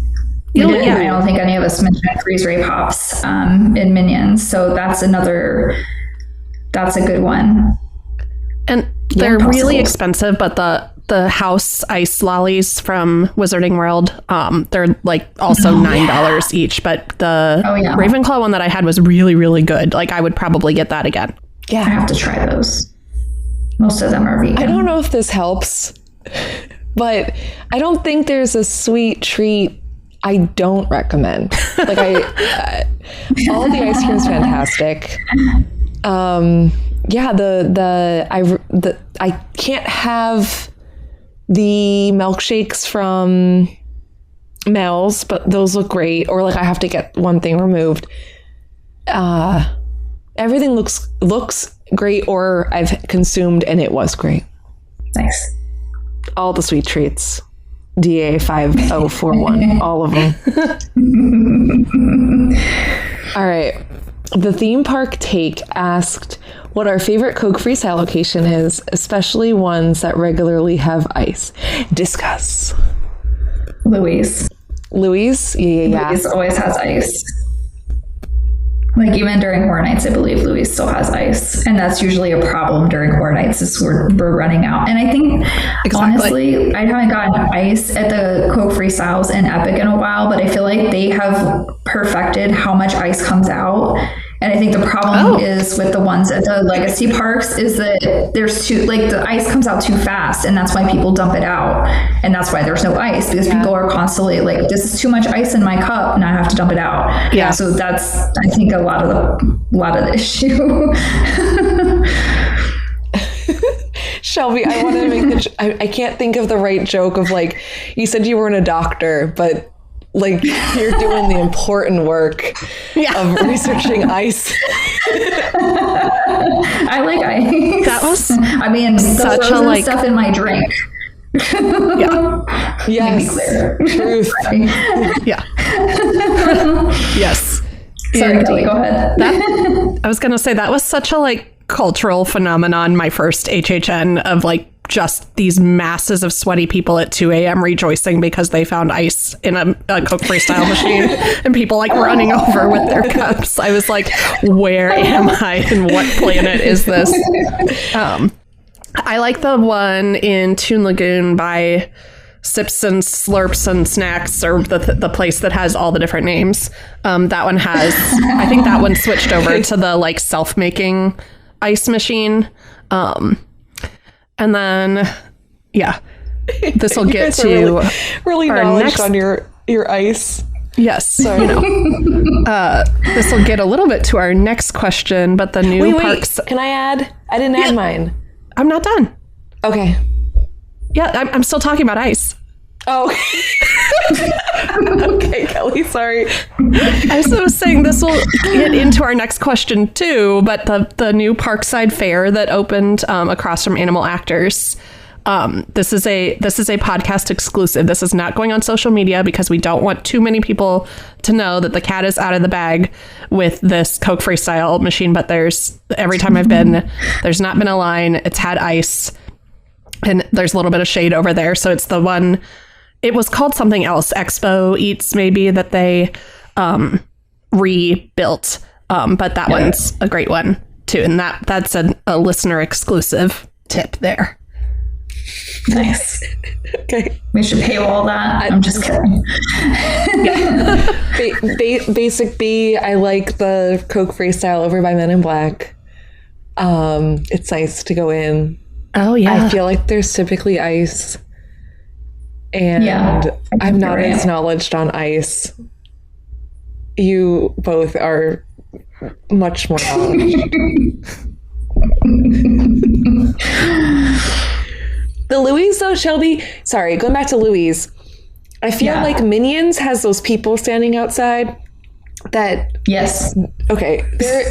I don't think any of us mentioned Freeze Ray Pops in Minions, so that's a good one. And they're really expensive, but the house ice lollies from Wizarding World, they're like also $9 each, but the Ravenclaw one that I had was really, really good. Like I would probably get that again. Yeah, I have to try those. Most of them are vegan. I don't know if this helps, but I don't think there's a sweet treat I don't recommend. Like all the ice cream is fantastic. I can't have the milkshakes from Mel's, but those look great. Or like I have to get one thing removed. Everything looks great, or I've consumed and it was great. Nice. All the sweet treats. DA5041, all of them. All right. The theme park take asked, what our favorite Coke Freestyle location is, especially ones that regularly have ice. Discuss. Louise. Louise? Yeah. Louise always has ice. Like even during horror nights, I believe Louise still has ice. And that's usually a problem during horror nights is we're running out. And I think, honestly, I haven't gotten ice at the Coke Freestyles in Epic in a while, but I feel like they have perfected how much ice comes out. And I think the problem is with the ones at the legacy parks is that there's the ice comes out too fast, and that's why people dump it out. And that's why there's no ice, because people are constantly like, this is too much ice in my cup and I have to dump it out. Yeah. So that's, I think, a lot of the issue. Shelby, I wanted to make I can't think of the right joke of like, you said you weren't a doctor, but like you're doing the important work of researching ice. I like ice. That was I mean, the frozen stuff in my drink. Yes. Truth. Yeah. Yes. Sorry, Kelly, go ahead. I was gonna say that was such a cultural phenomenon, my first HHN, of just these masses of sweaty people at 2 a.m. rejoicing because they found ice in a Coke Freestyle machine and people running over with their cups. I was like, where am I and what planet is this? I like the one in Toon Lagoon by Sips and Slurps and Snacks, or the place that has all the different names. That one has, I think that one switched over to the self-making ice machine. And then, this will get to really our knowledge on your ice. Yes. So, this will get a little bit to our next question, but the new parks. Can I add? I didn't add mine. I'm not done. Okay. Yeah, I'm still talking about ice. Oh. Okay, Kelly, sorry. I was saying this will get into our next question too, but the new Parkside Fair that opened across from Animal Actors. This is a podcast exclusive. This is not going on social media because we don't want too many people to know that the cat is out of the bag with this Coke Freestyle machine. But every time I've been, there's not been a line. It's had ice, and there's a little bit of shade over there. So it's the one. It was called something else, Expo Eats, maybe, that they rebuilt. But that one's a great one too, and that's a listener exclusive tip there. Nice. Okay. We should paywall that. I'm just kidding. Basic B, I like the Coke Freestyle over by Men in Black. It's nice to go in. Oh, yeah. I feel like there's typically ice. And I'm not as knowledged on ice. You both are much more knowledgeable. The Louise, though, Shelby, sorry, going back to Louise, I feel like Minions has those people standing outside that... Yes. Okay,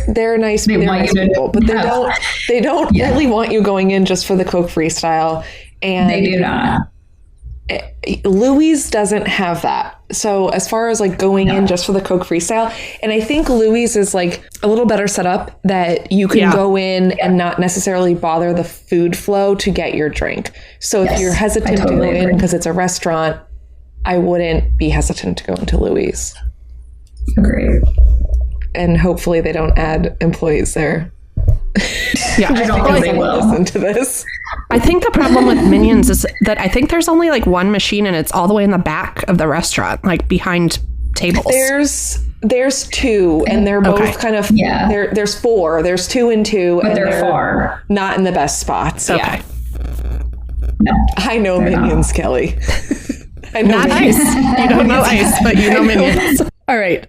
they're nice, they're nice people, but they don't really want you going in just for the Coke Freestyle. And they do not. Louise doesn't have that. So as far as going in just for the Coke Freestyle, and I think Louise is a little better set up that you can go in and not necessarily bother the food flow to get your drink. So if you're hesitant to go in because it's a restaurant, I wouldn't be hesitant to go into Louise. Agreed. And hopefully they don't add employees there. Yeah, I don't think they will listen to this. I think the problem with Minions is that I think there's only one machine and it's all the way in the back of the restaurant, behind tables. There's two, and they're both kind of there's four. There's 2 and 2, but and they're far, not in the best spots. Okay. Yeah. No, I know Minions, Kelly. I know not Minions. ice. You don't know ice, but you know Minions. All right.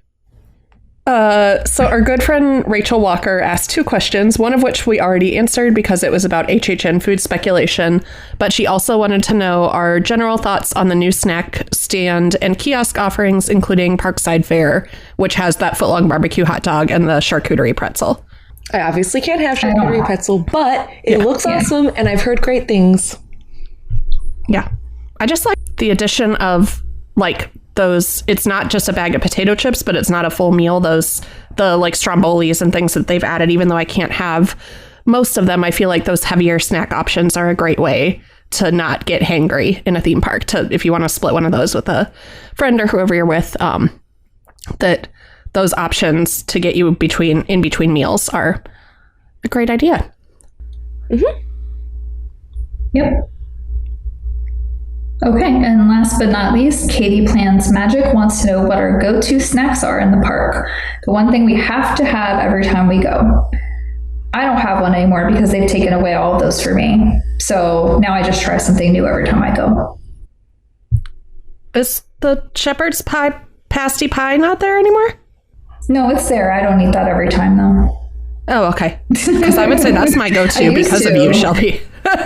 So our good friend Rachel Walker asked 2 questions, one of which we already answered because it was about HHN food speculation, but she also wanted to know our general thoughts on the new snack stand and kiosk offerings, including Parkside Fare, which has that footlong barbecue hot dog and the charcuterie pretzel. I obviously can't have charcuterie pretzel, but it looks awesome, and I've heard great things. Yeah. I just like the addition of those, it's not just a bag of potato chips, but it's not a full meal. The Strombolis and things that they've added, even though I can't have most of them, I feel like those heavier snack options are a great way to not get hangry in a theme park. If you want to split one of those with a friend or whoever you're with, that those options to get you in between meals are a great idea. Mm-hmm. Yep. Okay, and last but not least, Katie Plans Magic wants to know what our go-to snacks are in the park. The one thing we have to have every time we go. I don't have one anymore because they've taken away all of those for me. So now I just try something new every time I go. Is the shepherd's pie pasty pie not there anymore? No, it's there. I don't eat that every time though. Oh, okay. Because I would say that's my go-to because of you, Shelby.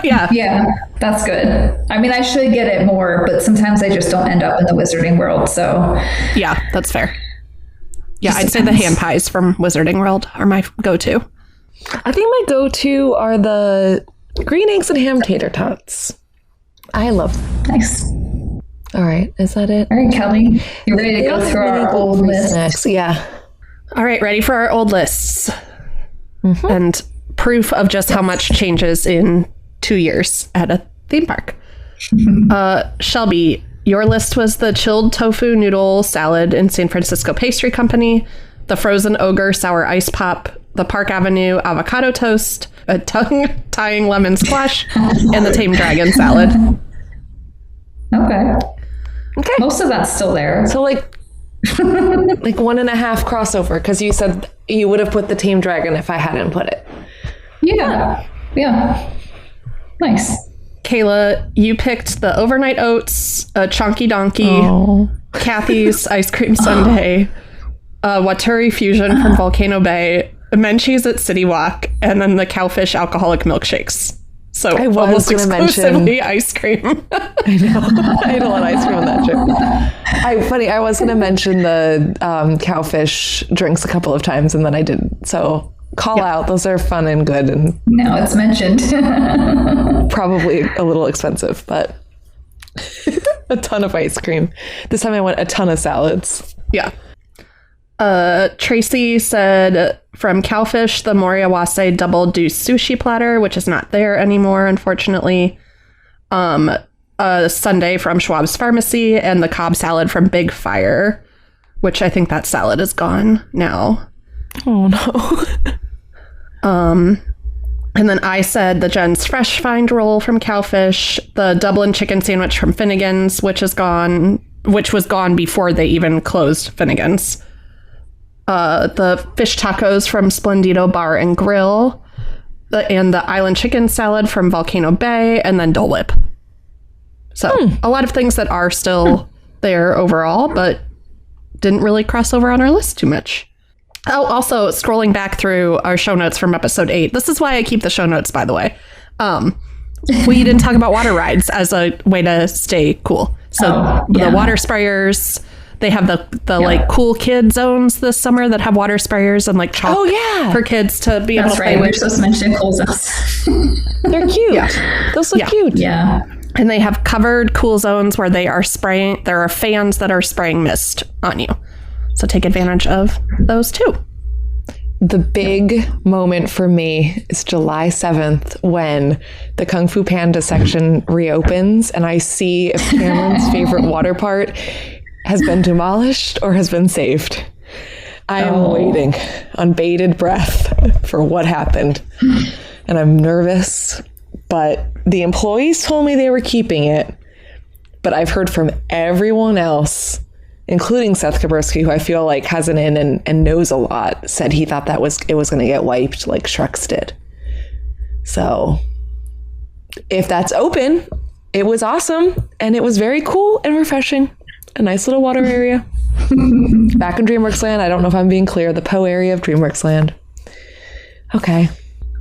Yeah. Yeah, that's good. I mean, I should get it more, but sometimes I just don't end up in the Wizarding World, so... Yeah, that's fair. Yeah, I'd say the hand pies from Wizarding World are my go-to. I think my go-to are the green eggs and ham tater tots. I love them. Nice. All right, is that it? All right, Kelly, you ready to go through our old list? Snacks. Yeah. All right, ready for our old lists. Mm-hmm. And proof of just how much changes in 2 years at a theme park. Shelby, your list was the chilled tofu noodle salad in San Francisco Pastry Company, the frozen ogre sour ice pop, the Park Avenue avocado toast, a tongue-tying lemon squash, and the tame dragon salad. Okay. Most of that's still there. So like 1.5 crossover, because you said you would have put the tame dragon if I hadn't put it. Yeah. Nice. Kayla, you picked the overnight oats, a chonky donkey, Kathy's ice cream sundae, Waturi fusion from Volcano Bay, Menchie's at City Walk, and then the Cowfish alcoholic milkshowshakes. So I was almost going to exclusively mention ice cream. I know. I had a lot of ice cream on that trip. I was going to mention the cowfish drinks a couple of times, and then I didn't. So call out. Those are fun and good, and now it's mentioned. probably a little expensive, but a ton of ice cream. This time I went a ton of salads. Yeah. Tracy said from Cowfish, the Moriawase double deuce sushi platter, which is not there anymore, unfortunately. A sundae from Schwab's Pharmacy, and the Cobb salad from Big Fire, which I think that salad is gone now. Oh no. And then I said the Jen's Fresh Find roll from Cowfish, the Dublin chicken sandwich from Finnegan's, which was gone before they even closed Finnegan's. The fish tacos from Splendido Bar and Grill, and the island chicken salad from Volcano Bay, and then Dole Whip. So a lot of things that are still there overall, but didn't really cross over on our list too much. Oh, also scrolling back through our show notes from episode 8. This is why I keep the show notes, by the way. We didn't talk about water rides as a way to stay cool. So the water sprayers, they have the like cool kid zones this summer that have water sprayers and like chalk for kids to be able to play with. We're supposed to mention cool zones. They're cute. Yeah. Those look cute. Yeah. And they have covered cool zones where they are spraying. There are fans that are spraying mist on you. So take advantage of those too. The big moment for me is July 7th when the Kung Fu Panda section reopens and I see if Cameron's favorite water part has been demolished or has been saved. I am waiting on bated breath for what happened. And I'm nervous, but the employees told me they were keeping it. But I've heard from everyone else, including Seth Kaburski, who I feel like has an in and knows a lot, said he thought it was going to get wiped like Shrek's did. So if that's open, it was awesome. And it was very cool and refreshing. A nice little water area. Back in DreamWorks Land. I don't know if I'm being clear. The Poe area of DreamWorks Land. Okay.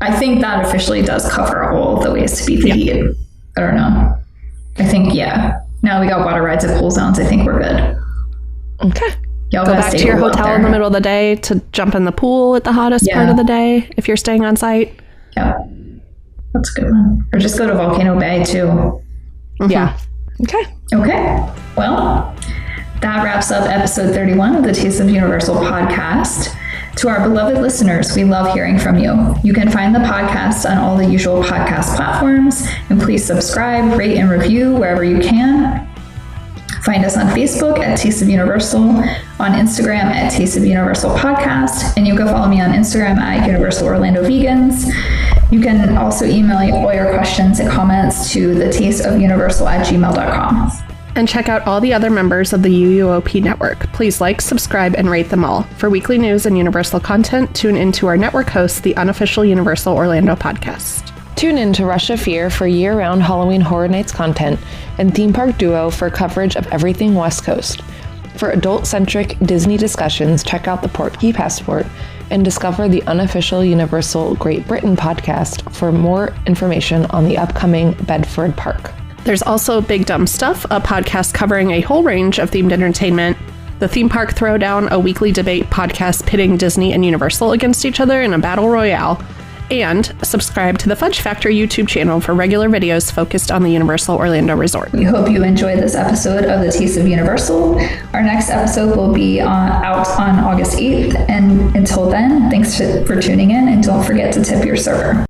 I think that officially does cover all of the ways to beat the heat. I don't know. I think, now we got water rides at cool zones. I think we're good. Okay. Y'all go back to your hotel in the middle of the day to jump in the pool at the hottest part of the day if you're staying on site. Yeah. That's a good one. Or just go to Volcano Bay too. Mm-hmm. Yeah. Okay. Well, that wraps up episode 31 of the Taste of Universal podcast. To our beloved listeners, we love hearing from you. You can find the podcast on all the usual podcast platforms, and please subscribe, rate, and review wherever you can. Find us on Facebook at Taste of Universal, on Instagram at Taste of Universal Podcast, and you can follow me on Instagram at Universal Orlando Vegans. You can also email all your questions and comments to thetasteofuniversal@gmail.com. And check out all the other members of the UUOP network. Please like, subscribe, and rate them all. For weekly news and Universal content, tune into our network host, the unofficial Universal Orlando podcast. Tune in to Rush of Fear for year-round Halloween Horror Nights content, and Theme Park Duo for coverage of everything West Coast. For adult-centric Disney discussions, check out the Portkey Passport and discover the unofficial Universal Great Britain podcast for more information on the upcoming Bedford Park. There's also Big Dumb Stuff, a podcast covering a whole range of themed entertainment, the Theme Park Throwdown, a weekly debate podcast pitting Disney and Universal against each other in a battle royale, and subscribe to the Fudge Factory YouTube channel for regular videos focused on the Universal Orlando Resort. We hope you enjoyed this episode of The Taste of Universal. Our next episode will be out on August 8th, and until then, thanks for tuning in, and don't forget to tip your server.